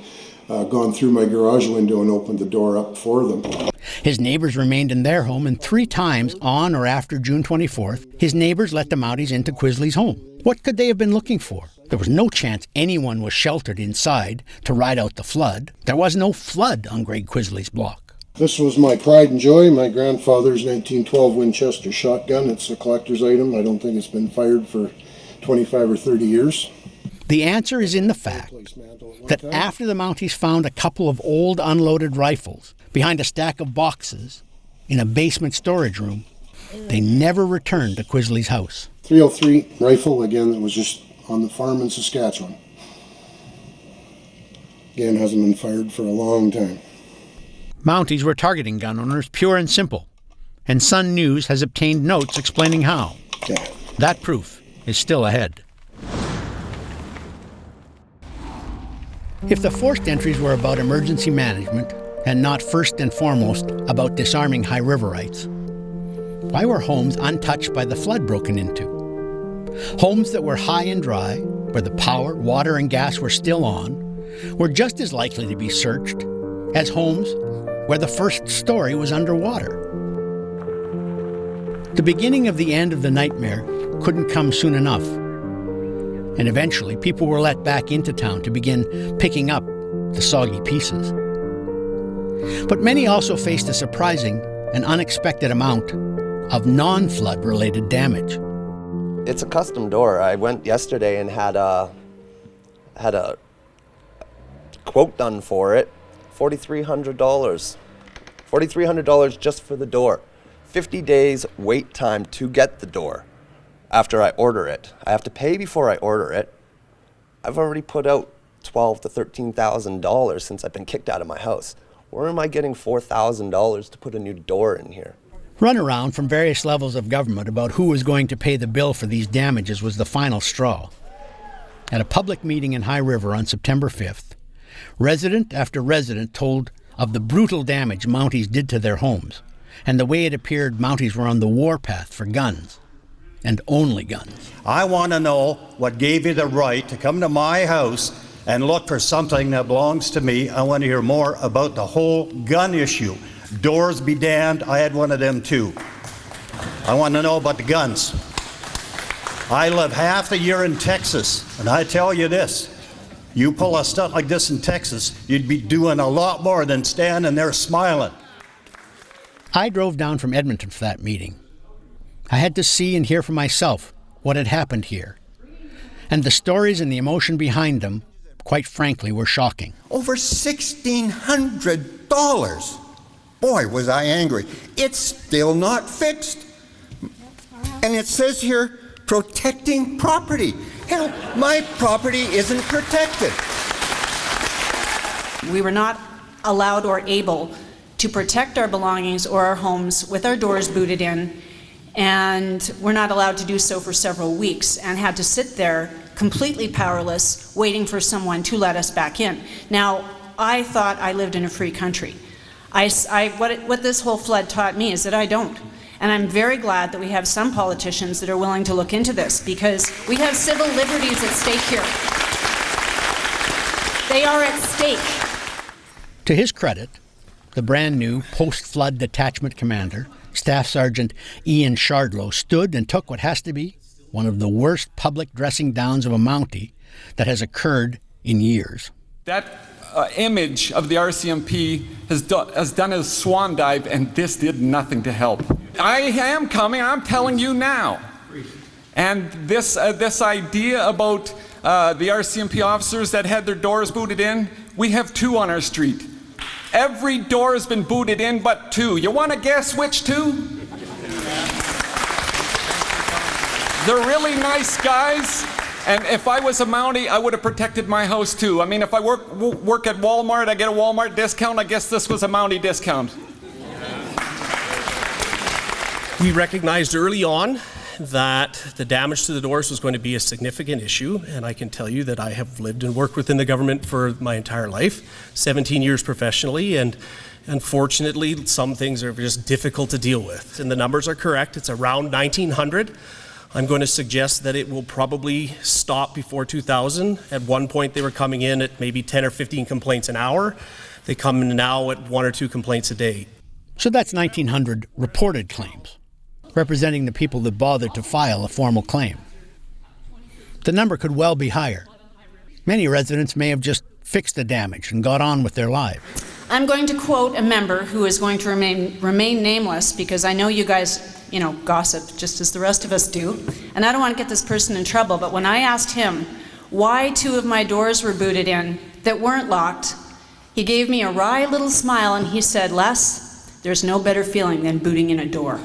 gone through my garage window and opened the door up for them. His neighbors remained in their home, and 3 times on or after June 24th, his neighbors let the Mounties into Quisley's home. What could they have been looking for? There was no chance anyone was sheltered inside to ride out the flood. There was no flood on Greg Quisley's block. This was my pride and joy, my grandfather's 1912 Winchester shotgun. It's a collector's item. I don't think it's been fired for 25 or 30 years. The answer is in the fact that after the Mounties found a couple of old unloaded rifles behind a stack of boxes in a basement storage room, they never returned to Quisley's house. 303 rifle, again, that was just on the farm in Saskatchewan. Again, hasn't been fired for a long time. Mounties were targeting gun owners, pure and simple, and Sun News has obtained notes explaining how. Okay. That proof is still ahead. If the forced entries were about emergency management and not first and foremost about disarming High Riverites, why were homes untouched by the flood broken into? Homes that were high and dry, where the power, water, and gas were still on, were just as likely to be searched as homes where the first story was underwater. The beginning of the end of the nightmare couldn't come soon enough, and eventually people were let back into town to begin picking up the soggy pieces. But many also faced a surprising and unexpected amount of non-flood related damage. It's a custom door. I went yesterday and had a quote done for it, $4,300. $4,300 just for the door. 50 days wait time to get the door after I order it. I have to pay before I order it. I've already put out $12,000 to $13,000 since I've been kicked out of my house. Where am I getting $4,000 to put a new door in here? Runaround from various levels of government about who was going to pay the bill for these damages was the final straw. At a public meeting in High River on September 5th, resident after resident told of the brutal damage Mounties did to their homes, and the way it appeared Mounties were on the warpath for guns, and only guns. I want to know what gave you the right to come to my house and look for something that belongs to me. I want to hear more about the whole gun issue. Doors be damned, I had one of them too. I want to know about the guns. I live half a year in Texas, and I tell you this, you pull a stunt like this in Texas, you'd be doing a lot more than standing there smiling. I drove down from Edmonton for that meeting. I had to see and hear for myself what had happened here. And the stories and the emotion behind them, quite frankly, were shocking. Over $1,600. Boy, was I angry. It's still not fixed. And it says here, protecting property. Hell, my property isn't protected. We were not allowed or able to protect our belongings or our homes with our doors booted in, and we're not allowed to do so for several weeks and had to sit there completely powerless, waiting for someone to let us back in. Now, I thought I lived in a free country. What this whole flood taught me is that I don't. And I'm very glad that we have some politicians that are willing to look into this, because we have civil liberties at stake here. They are at stake. To his credit, the brand new post-flood detachment commander, Staff Sergeant Ian Shardlow, stood and took what has to be one of the worst public dressing downs of a Mountie that has occurred in years. That image of the RCMP has done a swan dive, and this did nothing to help. I am coming, I'm telling you now. And this idea about the RCMP officers that had their doors booted in, we have 2 on our street. Every door has been booted in but 2. You want to guess which 2? They're really nice guys. And if I was a Mountie, I would have protected my house too. I mean, if I work at Walmart, I get a Walmart discount. I guess this was a Mountie discount. We recognized early on that the damage to the doors was going to be a significant issue, and I can tell you that I have lived and worked within the government for my entire life, 17 years professionally, and unfortunately some things are just difficult to deal with. And the numbers are correct, it's around 1,900. I'm going to suggest that it will probably stop before 2000. At one point they were coming in at maybe 10 or 15 complaints an hour. They come in now at 1 or 2 complaints a day. So that's 1,900 reported claims, representing the people that bothered to file a formal claim. The number could well be higher. Many residents may have just fixed the damage and got on with their lives. I'm going to quote a member who is going to remain nameless, because I know you guys, gossip just as the rest of us do, and I don't want to get this person in trouble, but when I asked him why 2 of my doors were booted in that weren't locked, he gave me a wry little smile and he said, "Les, there's no better feeling than booting in a door."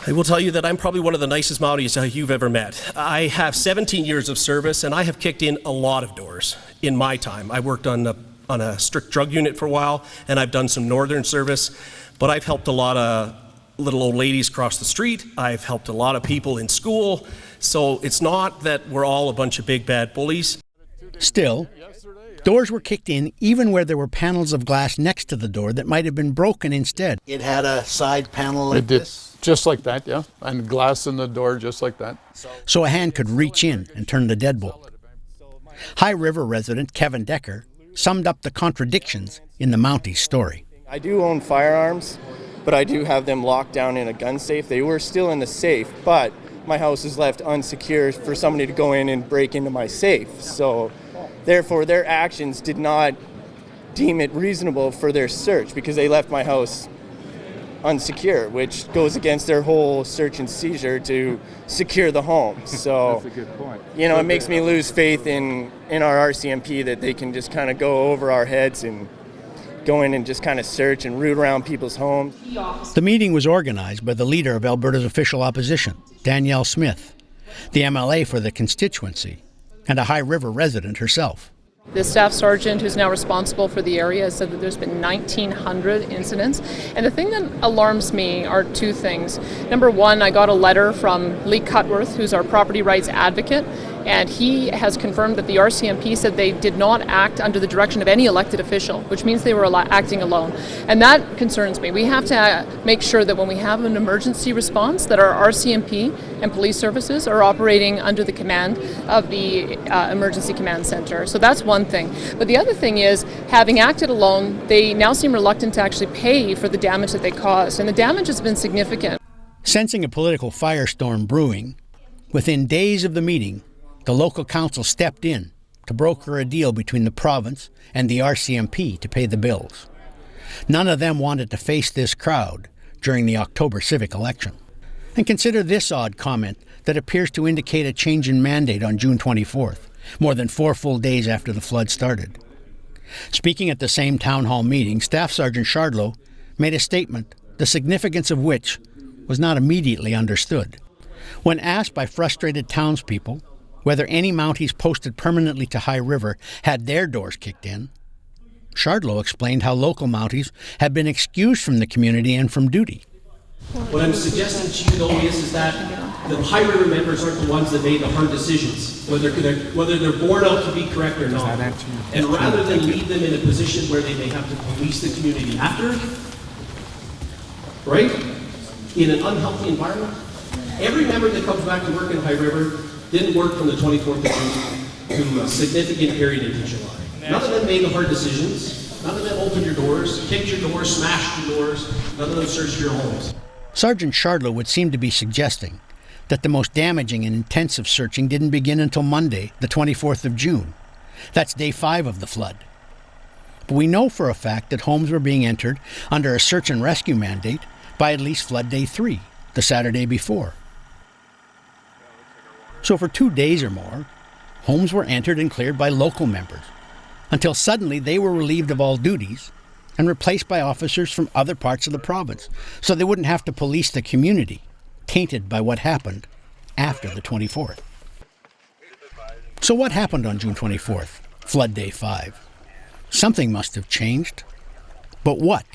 I will tell you that I'm probably one of the nicest Mounties you've ever met. I have 17 years of service, and I have kicked in a lot of doors in my time. I worked on a strict drug unit for a while, and I've done some northern service, but I've helped a lot of little old ladies cross the street. I've helped a lot of people in school, so it's not that we're all a bunch of big bad bullies. Still, doors were kicked in even where there were panels of glass next to the door that might have been broken instead. It had a side panel like this? Just like that, yeah. And glass in the door just like that. So a hand could reach in and turn the deadbolt. High River resident Kevin Decker summed up the contradictions in the Mountie story. I do own firearms, but I do have them locked down in a gun safe. They were still in the safe, but my house is left unsecured for somebody to go in and break into my safe. So therefore, their actions did not deem it reasonable for their search, because they left my house unsecure, which goes against their whole search and seizure to secure the home. So, that's a good point. It makes me lose faith in our RCMP that they can just kind of go over our heads and go in and just kind of search and root around people's homes. The meeting was organized by the leader of Alberta's official opposition, Danielle Smith, the MLA for the constituency, and a High River resident herself. The staff sergeant who's now responsible for the area said that there's been 1,900 incidents. And the thing that alarms me are two things. Number one, I got a letter from Lee Cutworth, who's our property rights advocate, and he has confirmed that the RCMP said they did not act under the direction of any elected official, which means they were acting alone. And that concerns me. We have to make sure that when we have an emergency response, that our RCMP and police services are operating under the command of the Emergency Command Center. So that's one thing. But the other thing is, having acted alone, they now seem reluctant to actually pay for the damage that they caused. And the damage has been significant. Sensing a political firestorm brewing, within days of the meeting, the local council stepped in to broker a deal between the province and the RCMP to pay the bills. None of them wanted to face this crowd during the October civic election. And consider this odd comment that appears to indicate a change in mandate on June 24th, more than 4 full days after the flood started. Speaking at the same town hall meeting, Staff Sergeant Shardlow made a statement, the significance of which was not immediately understood. When asked by frustrated townspeople whether any Mounties posted permanently to High River had their doors kicked in, Shardlow explained how local Mounties had been excused from the community and from duty. What I'm suggesting to you, though, is that the High River members aren't the ones that made the hard decisions, whether they're borne out to be correct or not. And rather than leave them in a position where they may have to police the community after, right, in an unhealthy environment, every member that comes back to work in High River didn't work from the 24th of June to a significant period into July. None of them made the hard decisions. None of them opened your doors, kicked your doors, smashed your doors. None of them searched your homes. Sergeant Shardlow would seem to be suggesting that the most damaging and intensive searching didn't begin until Monday, the 24th of June. That's day 5 of the flood. But we know for a fact that homes were being entered under a search and rescue mandate by at least flood day 3, the Saturday before. So for 2 days or more, homes were entered and cleared by local members, until suddenly they were relieved of all duties and replaced by officers from other parts of the province, so they wouldn't have to police the community, tainted by what happened after the 24th. So what happened on June 24th, flood day 5? Something must have changed. But what?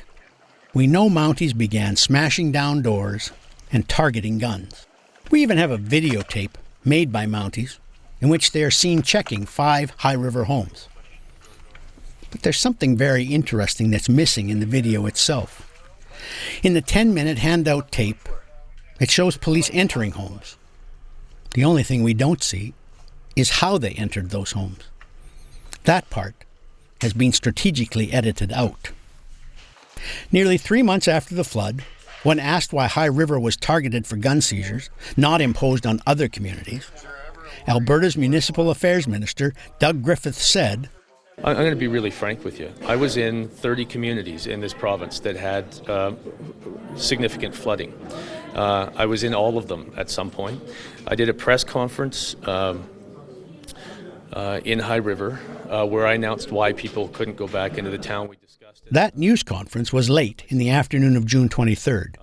We know Mounties began smashing down doors and targeting guns. We even have a videotape made by Mounties in which they are seen checking 5 High River homes. But there's something very interesting that's missing in the video itself. In the 10-minute handout tape, it shows police entering homes. The only thing we don't see is how they entered those homes. That part has been strategically edited out. Nearly 3 months after the flood, when asked why High River was targeted for gun seizures, not imposed on other communities, Alberta's Municipal Affairs Minister, Doug Griffith, said, I'm going to be really frank with you. I was in 30 communities in this province that had significant flooding. I was in all of them at some point. I did a press conference in High River where I announced why people couldn't go back into the town. We discussed it. That news conference was late in the afternoon of June 23rd,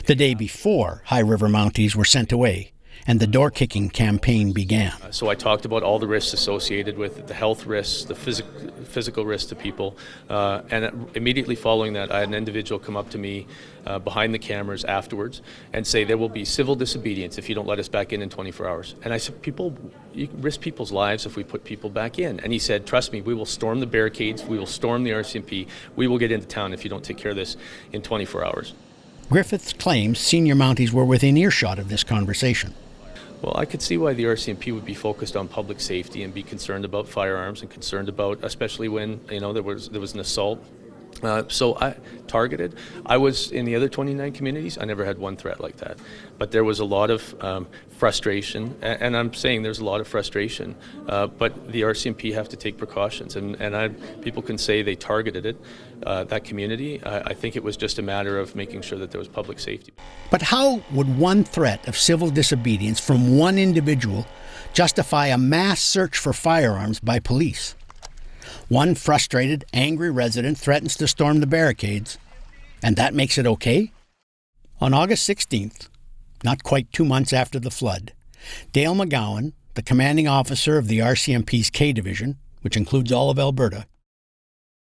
the day before High River Mounties were sent away and the door-kicking campaign began. So I talked about all the risks associated with it, the health risks, the physical risks to people, and immediately following that, I had an individual come up to me behind the cameras afterwards and say, there will be civil disobedience if you don't let us back in 24 hours. And I said, you risk people's lives if we put people back in. And he said, trust me, we will storm the barricades, we will storm the RCMP, we will get into town if you don't take care of this in 24 hours. Griffith claims senior Mounties were within earshot of this conversation. Well, I could see why the RCMP would be focused on public safety and be concerned about firearms and concerned about, especially when there was an assault. So I targeted. I was in the other 29 communities. I never had one threat like that, but there was a lot of frustration, and I'm saying there's a lot of frustration. But the RCMP have to take precautions, and people can say they targeted it, that community. I think it was just a matter of making sure that there was public safety. But how would one threat of civil disobedience from one individual justify a mass search for firearms by police? One frustrated, angry resident threatens to storm the barricades, and that makes it okay? On August 16th, not quite 2 months after the flood, Dale McGowan, the commanding officer of the RCMP's K Division, which includes all of Alberta,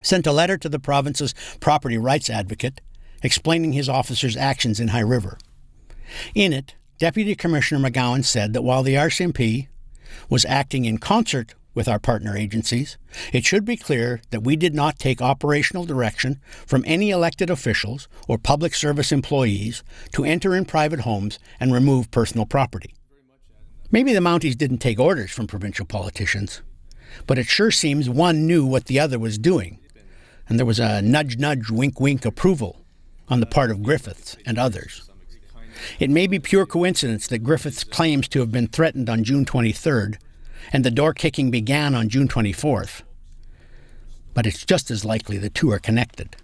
sent a letter to the province's property rights advocate explaining his officer's actions in High River. In it, Deputy Commissioner McGowan said that while the RCMP was acting in concert with our partner agencies, it should be clear that we did not take operational direction from any elected officials or public service employees to enter in private homes and remove personal property. Maybe the Mounties didn't take orders from provincial politicians, but it sure seems one knew what the other was doing, and there was a nudge-nudge, wink-wink approval on the part of Griffiths and others. It may be pure coincidence that Griffiths claims to have been threatened on June 23rd, and the door-kicking began on June 24th. But it's just as likely the two are connected.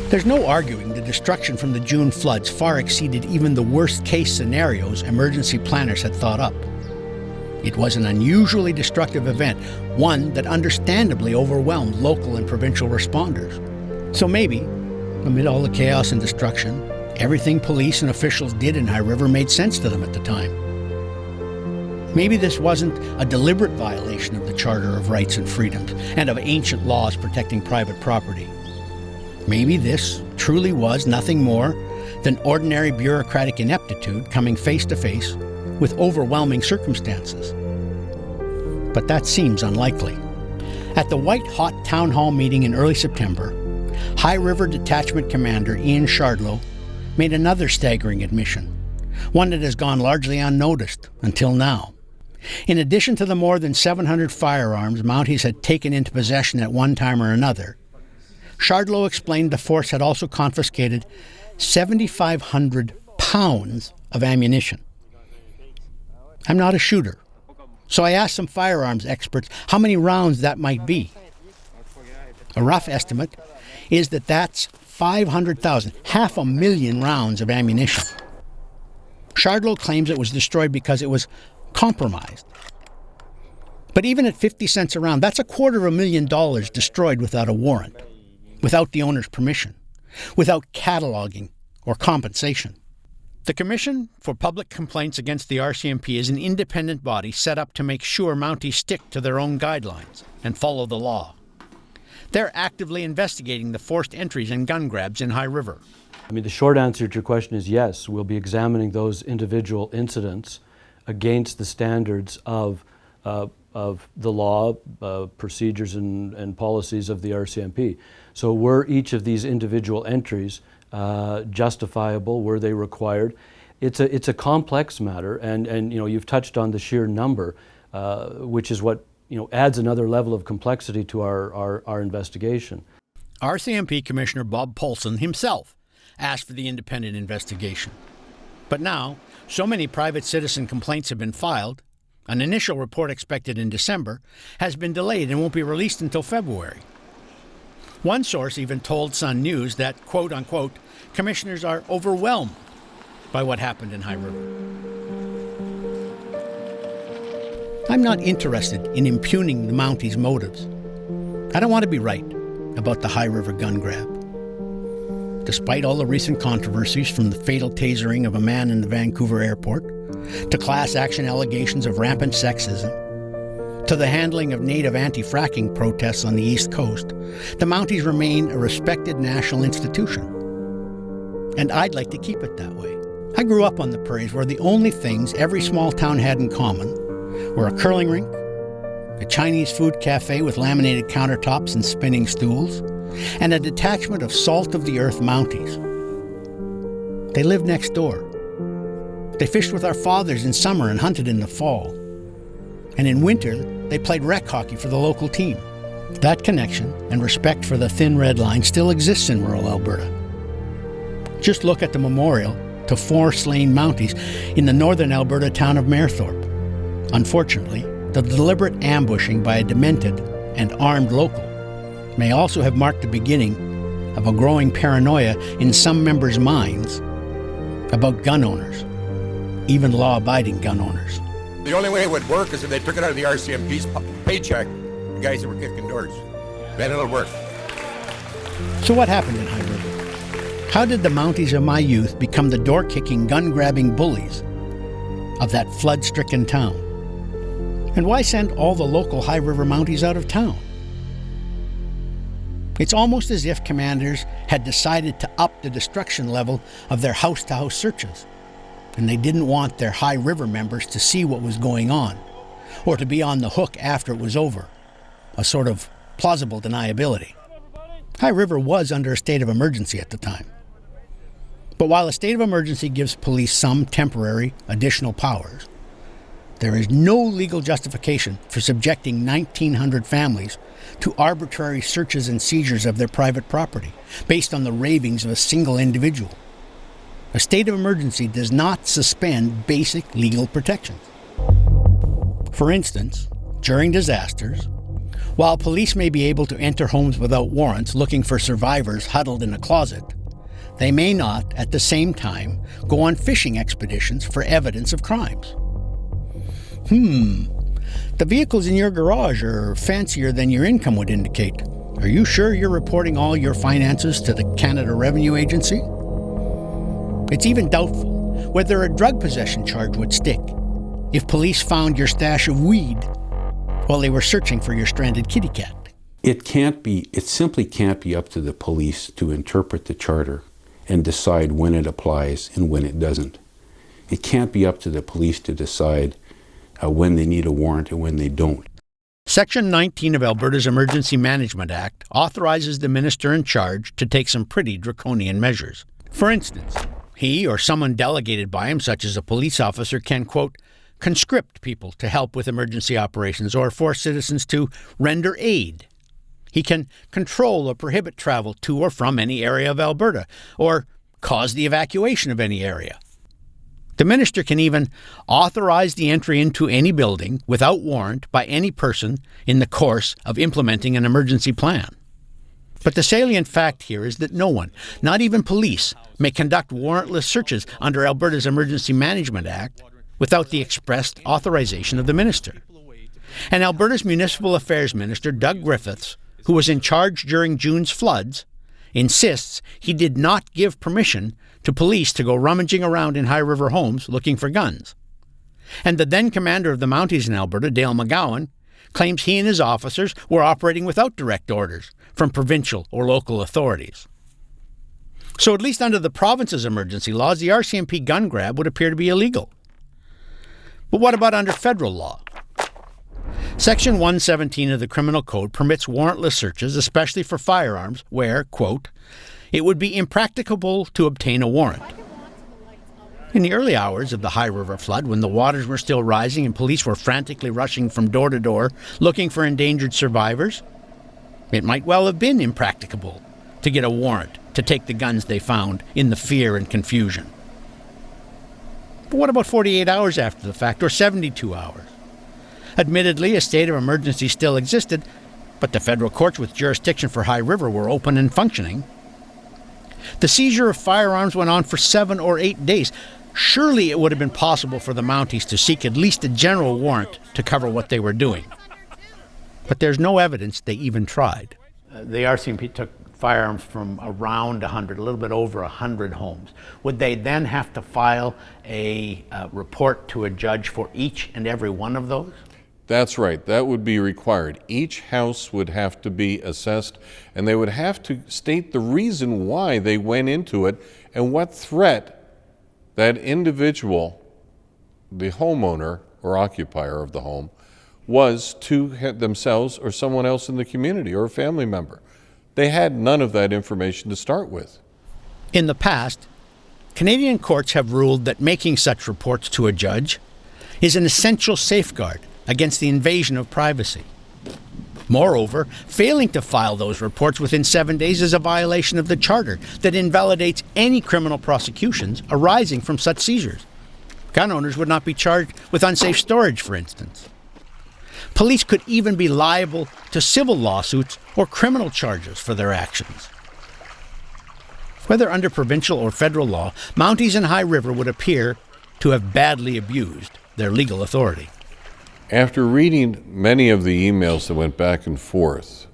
There's no arguing the destruction from the June floods far exceeded even the worst-case scenarios emergency planners had thought up. It was an unusually destructive event, one that understandably overwhelmed local and provincial responders. So maybe, amid all the chaos and destruction, everything police and officials did in High River made sense to them at the time. Maybe this wasn't a deliberate violation of the Charter of Rights and Freedoms and of ancient laws protecting private property. Maybe this truly was nothing more than ordinary bureaucratic ineptitude coming face to face with overwhelming circumstances. But that seems unlikely. At the white-hot town hall meeting in early September, High River Detachment Commander Ian Shardlow made another staggering admission, one that has gone largely unnoticed until now. In addition to the more than 700 firearms Mounties had taken into possession at one time or another, Shardlow explained the force had also confiscated 7,500 pounds of ammunition. I'm not a shooter, so I asked some firearms experts how many rounds that might be. A rough estimate is that that's 500,000, 500,000 rounds of ammunition. Shardlow claims it was destroyed because it was compromised. But even at 50 cents a round, that's $250,000 destroyed without a warrant, without the owner's permission, without cataloging or compensation. The Commission for Public Complaints Against the RCMP is an independent body set up to make sure Mounties stick to their own guidelines and follow the law. They're actively investigating the forced entries and gun grabs in High River. I mean, the short answer to your question is yes. We'll be examining those individual incidents against the standards of the law, procedures and policies of the RCMP. So were each of these individual entries justifiable? Were they required? It's a complex matter, and you know, you've touched on the sheer number, which is what adds another level of complexity to our investigation. RCMP Commissioner Bob Paulson himself asked for the independent investigation. But now, so many private citizen complaints have been filed, an initial report expected in December has been delayed and won't be released until February. One source even told Sun News that, quote unquote, commissioners are overwhelmed by what happened in High River. I'm not interested in impugning the Mounties' motives. I don't want to be right about the High River gun grab. Despite all the recent controversies, from the fatal tasering of a man in the Vancouver airport, to class action allegations of rampant sexism, to the handling of native anti-fracking protests on the East Coast, the Mounties remain a respected national institution. And I'd like to keep it that way. I grew up on the prairies where the only things every small town had in common were a curling rink, a Chinese food cafe with laminated countertops and spinning stools, and a detachment of salt-of-the-earth Mounties. They lived next door. They fished with our fathers in summer and hunted in the fall. And in winter, they played rec hockey for the local team. That connection and respect for the thin red line still exists in rural Alberta. Just look at the memorial to 4 slain Mounties in the northern Alberta town of Mayerthorpe. Unfortunately, the deliberate ambushing by a demented and armed local may also have marked the beginning of a growing paranoia in some members' minds about gun owners, even law-abiding gun owners. The only way it would work is if they took it out of the RCMP's paycheck, the guys that were kicking doors. Then it'll work. So what happened in High River? How did the Mounties of my youth become the door-kicking, gun-grabbing bullies of that flood-stricken town? And why send all the local High River Mounties out of town? It's almost as if commanders had decided to up the destruction level of their house-to-house searches, and they didn't want their High River members to see what was going on, or to be on the hook after it was over, a sort of plausible deniability. High River was under a state of emergency at the time. But while a state of emergency gives police some temporary additional powers, there is no legal justification for subjecting 1,900 families to arbitrary searches and seizures of their private property based on the ravings of a single individual. A state of emergency does not suspend basic legal protections. For instance, during disasters, while police may be able to enter homes without warrants looking for survivors huddled in a closet, they may not, at the same time, go on fishing expeditions for evidence of crimes. The vehicles in your garage are fancier than your income would indicate. Are you sure you're reporting all your finances to the Canada Revenue Agency? It's even doubtful whether a drug possession charge would stick if police found your stash of weed while they were searching for your stranded kitty cat. It simply can't be up to the police to interpret the charter and decide when it applies and when it doesn't. It can't be up to the police to decide when they need a warrant and when they don't. Section 19 of Alberta's Emergency Management Act authorizes the minister in charge to take some pretty draconian measures. For instance, he or someone delegated by him, such as a police officer, can, quote, conscript people to help with emergency operations or force citizens to render aid. He can control or prohibit travel to or from any area of Alberta, or cause the evacuation of any area. The minister can even authorize the entry into any building without warrant by any person in the course of implementing an emergency plan. But the salient fact here is that no one, not even police, may conduct warrantless searches under Alberta's Emergency Management Act without the expressed authorization of the minister. And Alberta's Municipal Affairs Minister, Doug Griffiths, who was in charge during June's floods, insists he did not give permission to police to go rummaging around in High River homes looking for guns. And the then commander of the Mounties in Alberta, Dale McGowan, claims he and his officers were operating without direct orders from provincial or local authorities. So at least under the province's emergency laws, the RCMP gun grab would appear to be illegal. But what about under federal law? Section 117 of the Criminal Code permits warrantless searches, especially for firearms, where, quote, it would be impracticable to obtain a warrant. In the early hours of the High River flood, when the waters were still rising and police were frantically rushing from door to door looking for endangered survivors, it might well have been impracticable to get a warrant to take the guns they found in the fear and confusion. But what about 48 hours after the fact, or 72 hours? Admittedly, a state of emergency still existed, but the federal courts with jurisdiction for High River were open and functioning. The seizure of firearms went on for 7 or 8 days. Surely it would have been possible for the Mounties to seek at least a general warrant to cover what they were doing. But there's no evidence they even tried. The RCMP took firearms from around 100, a little bit over 100 homes. Would they then have to file a report to a judge for each and every one of those? That's right. That would be required. Each house would have to be assessed, and they would have to state the reason why they went into it and what threat that individual, the homeowner or occupier of the home, was to themselves or someone else in the community or a family member. They had none of that information to start with. In the past, Canadian courts have ruled that making such reports to a judge is an essential safeguard against the invasion of privacy. Moreover, failing to file those reports within 7 days is a violation of the Charter that invalidates any criminal prosecutions arising from such seizures. Gun owners would not be charged with unsafe storage, for instance. Police could even be liable to civil lawsuits or criminal charges for their actions. Whether under provincial or federal law, Mounties in High River would appear to have badly abused their legal authority. After reading many of the emails that went back and forth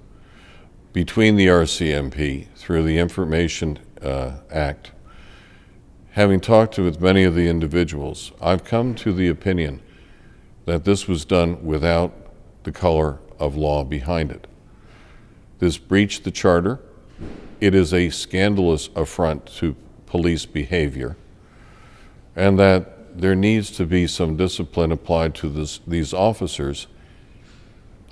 between the RCMP through the Information Act having talked with many of the individuals, I've come to the opinion that this was done without the color of law behind it. This breached the charter. It is a scandalous affront to police behavior, and that there needs to be some discipline applied to these officers.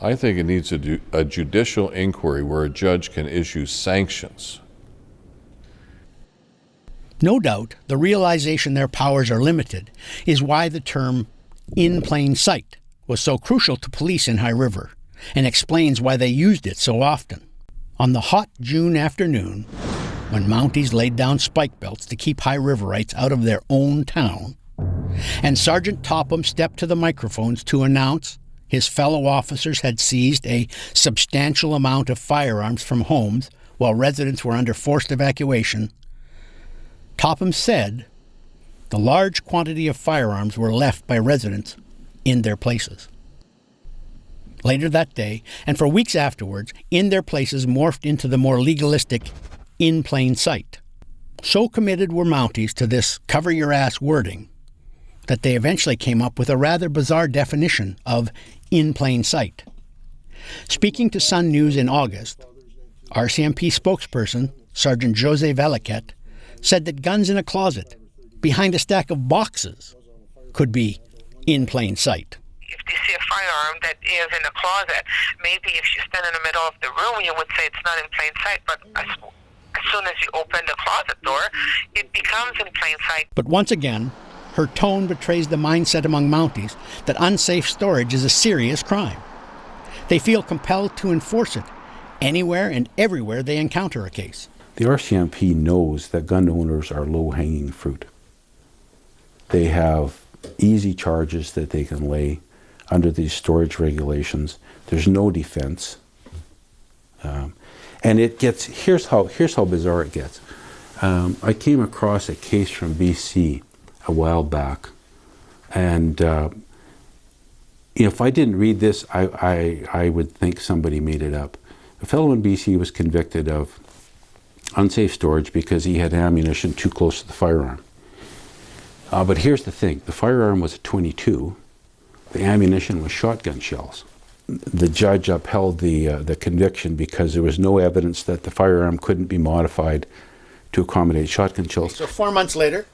I think it needs a judicial inquiry where a judge can issue sanctions. No doubt, the realization their powers are limited is why the term "in plain sight" was so crucial to police in High River, and explains why they used it so often. On the hot June afternoon, when Mounties laid down spike belts to keep High Riverites out of their own town, and Sergeant Topham stepped to the microphones to announce his fellow officers had seized a substantial amount of firearms from homes while residents were under forced evacuation, Topham said the large quantity of firearms were left by residents in their places. Later that day, and for weeks afterwards, in their places morphed into the more legalistic "in plain sight." So committed were Mounties to this cover-your-ass wording that they eventually came up with a rather bizarre definition of "in plain sight." Speaking to Sun News in August, RCMP spokesperson Sergeant Jose Veliquet said that guns in a closet behind a stack of boxes could be in plain sight. If you see a firearm that is in a closet, maybe if you stand in the middle of the room, you would say it's not in plain sight, but as soon as you open the closet door, it becomes in plain sight. But once again, her tone betrays the mindset among Mounties that unsafe storage is a serious crime. They feel compelled to enforce it anywhere and everywhere they encounter a case. The RCMP knows that gun owners are low-hanging fruit. They have easy charges that they can lay under these storage regulations. There's no defense. And it gets, here's how bizarre it gets. I came across a case from BC a while back, and if I didn't read this, I would think somebody made it up. A fellow in BC was convicted of unsafe storage because he had ammunition too close to the firearm. But here's the thing, the firearm was a .22, the ammunition was shotgun shells. The judge upheld the conviction because there was no evidence that the firearm couldn't be modified to accommodate shotgun shells. So 4 months later,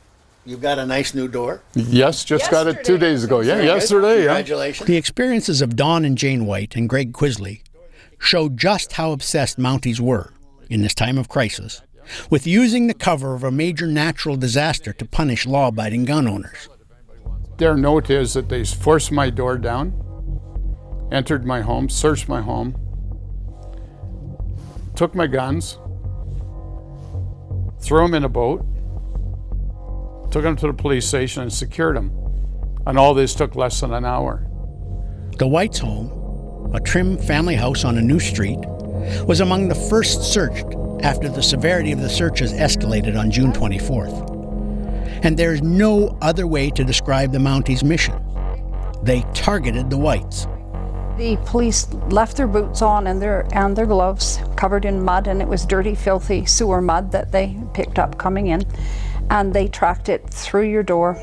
you've got a nice new door. Yes, just got it 2 days ago. Yeah, yesterday. Congratulations. The experiences of Dawn and Jane White and Greg Quisley show just how obsessed Mounties were, in this time of crisis, with using the cover of a major natural disaster to punish law-abiding gun owners. Their note is that they forced my door down, entered my home, searched my home, took my guns, threw them in a boat, took them to the police station and secured them. And all this took less than an hour. The Whites' home, a trim family house on a new street, was among the first searched after the severity of the searches escalated on June 24th. And there's no other way to describe the Mounties' mission. They targeted the Whites. The police left their boots on and their gloves covered in mud, and it was dirty, filthy sewer mud that they picked up coming in. And they tracked it through your door,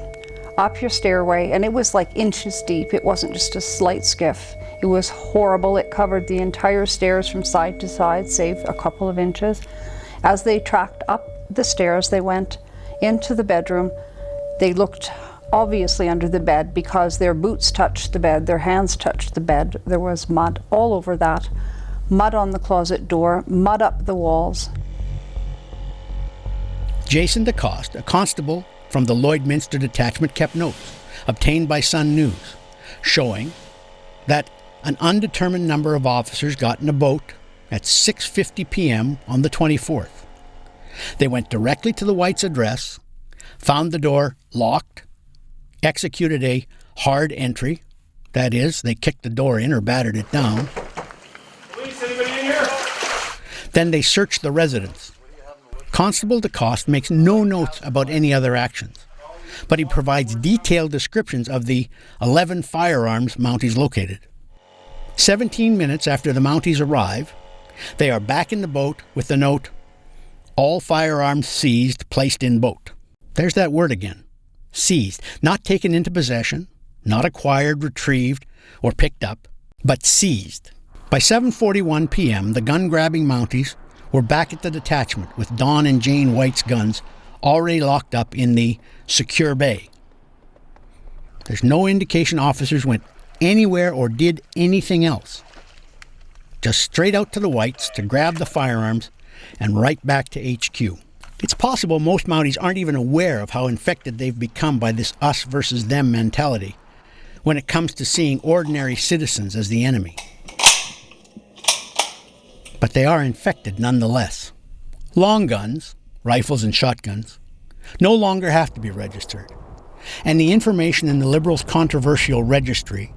up your stairway, and it was like inches deep. It wasn't just a slight skiff. It was horrible. It covered the entire stairs from side to side, save a couple of inches. As they tracked up the stairs, they went into the bedroom. They looked obviously under the bed because their boots touched the bed, their hands touched the bed. There was mud all over that, mud on the closet door, mud up the walls. Jason DeCoste, a constable from the Lloydminster Detachment, kept notes obtained by Sun News, showing that an undetermined number of officers got in a boat at 6:50 p.m. on the 24th. They went directly to the Whites' address, found the door locked, executed a hard entry, that is, they kicked the door in or battered it down. Police, anybody in here? Then they searched the residence. Constable DeCoste makes no notes about any other actions, but he provides detailed descriptions of the 11 firearms Mounties located. 17 minutes after the Mounties arrive, they are back in the boat with the note, "All firearms seized, placed in boat." There's that word again. Seized. Not taken into possession, not acquired, retrieved, or picked up, but seized. By 7:41 p.m., the gun-grabbing Mounties were back at the detachment with Don and Jane White's guns already locked up in the secure bay. There's no indication officers went anywhere or did anything else. Just straight out to the Whites to grab the firearms and right back to HQ. It's possible most Mounties aren't even aware of how infected they've become by this us versus them mentality when it comes to seeing ordinary citizens as the enemy. But they are infected nonetheless. Long guns, rifles and shotguns, no longer have to be registered. And the information in the Liberals' controversial registry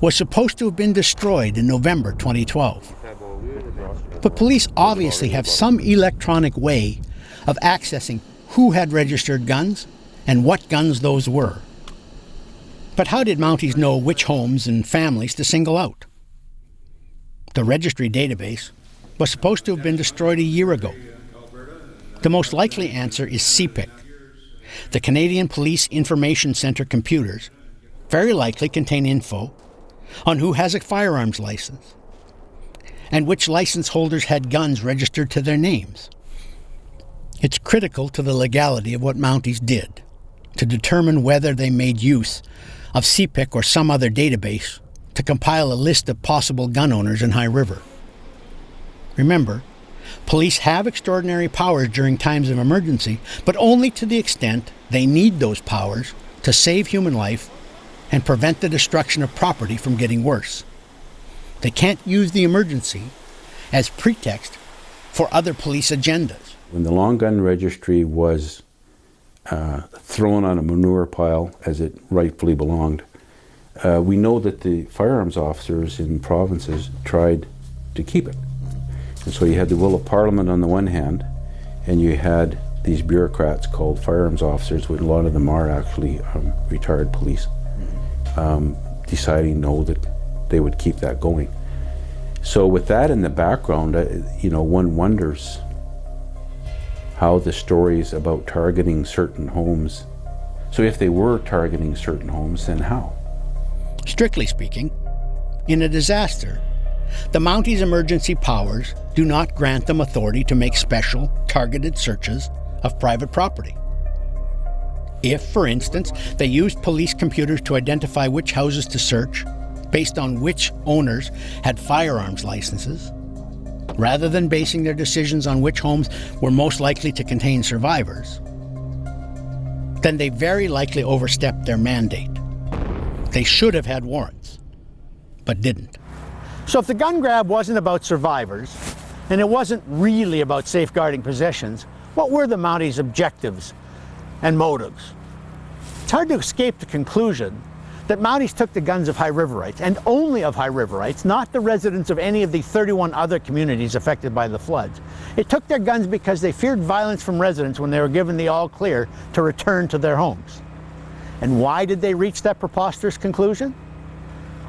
was supposed to have been destroyed in November 2012. But police obviously have some electronic way of accessing who had registered guns and what guns those were. But how did Mounties know which homes and families to single out? The registry database was supposed to have been destroyed a year ago. The most likely answer is CPIC. The Canadian Police Information Centre computers very likely contain info on who has a firearms license and which license holders had guns registered to their names. It's critical to the legality of what Mounties did to determine whether they made use of CPIC or some other database to compile a list of possible gun owners in High River. Remember, police have extraordinary powers during times of emergency, but only to the extent they need those powers to save human life and prevent the destruction of property from getting worse. They can't use the emergency as pretext for other police agendas. When the long gun registry was thrown on a manure pile, as it rightfully belonged, we know that the firearms officers in provinces tried to keep it. And so you had the will of Parliament on the one hand, and you had these bureaucrats called firearms officers, which a lot of them are actually retired police, deciding no, that they would keep that going. So with that in the background, one wonders how the stories about targeting certain homes, so if they were targeting certain homes, then how? Strictly speaking, in a disaster, the Mounties' emergency powers do not grant them authority to make special, targeted searches of private property. If, for instance, they used police computers to identify which houses to search based on which owners had firearms licenses, rather than basing their decisions on which homes were most likely to contain survivors, then they very likely overstepped their mandate. They should have had warrants, but didn't. So if the gun grab wasn't about survivors, and it wasn't really about safeguarding possessions, what were the Mounties' objectives and motives? It's hard to escape the conclusion that Mounties took the guns of High Riverites, and only of High Riverites, not the residents of any of the 31 other communities affected by the floods. It took their guns because they feared violence from residents when they were given the all clear to return to their homes. And why did they reach that preposterous conclusion?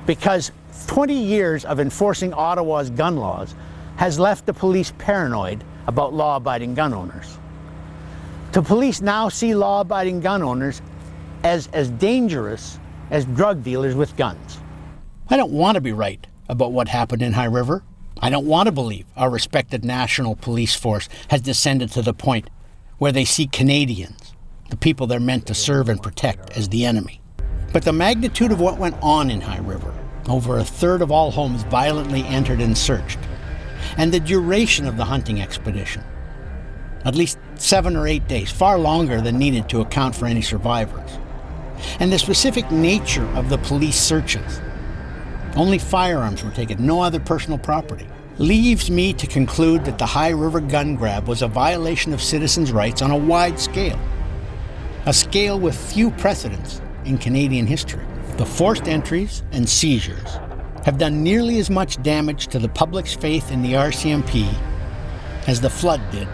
Because 20 years of enforcing Ottawa's gun laws has left the police paranoid about law-abiding gun owners. The police now see law-abiding gun owners as dangerous as drug dealers with guns. I don't want to be right about what happened in High River. I don't want to believe our respected national police force has descended to the point where they see Canadians, the people they're meant to serve and protect, as the enemy. But the magnitude of what went on in High River, over a third of all homes violently entered and searched, and the duration of the hunting expedition, at least 7 or 8 days, far longer than needed to account for any survivors, and the specific nature of the police searches, only firearms were taken, no other personal property, leaves me to conclude that the High River gun grab was a violation of citizens' rights on a wide scale, a scale with few precedents in Canadian history. The forced entries and seizures have done nearly as much damage to the public's faith in the RCMP as the flood did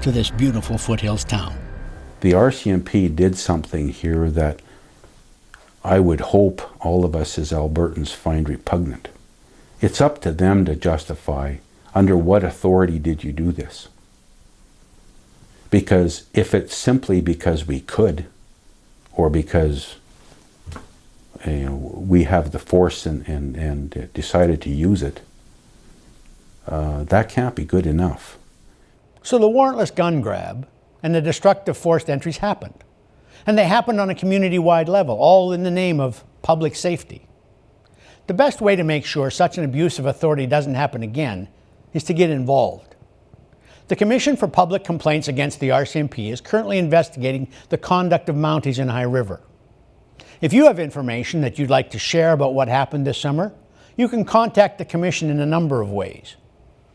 to this beautiful foothills town. The RCMP did something here that I would hope all of us as Albertans find repugnant. It's up to them to justify under what authority did you do this. Because if it's simply because we could, or because we have the force and decided to use it, that can't be good enough. So the warrantless gun grab and the destructive forced entries happened. And they happened on a community-wide level, all in the name of public safety. The best way to make sure such an abuse of authority doesn't happen again is to get involved. The Commission for Public Complaints Against the RCMP is currently investigating the conduct of Mounties in High River. If you have information that you'd like to share about what happened this summer, you can contact the Commission in a number of ways.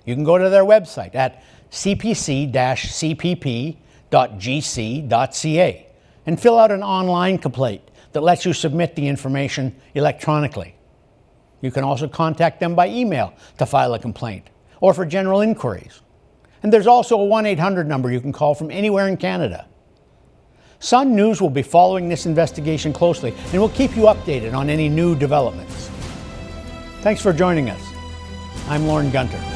You can go to their website at cpc-cpp.gc.ca and fill out an online complaint that lets you submit the information electronically. You can also contact them by email to file a complaint or for general inquiries. And there's also a 1-800 number you can call from anywhere in Canada. Sun News will be following this investigation closely and will keep you updated on any new developments. Thanks for joining us. I'm Lorne Gunter.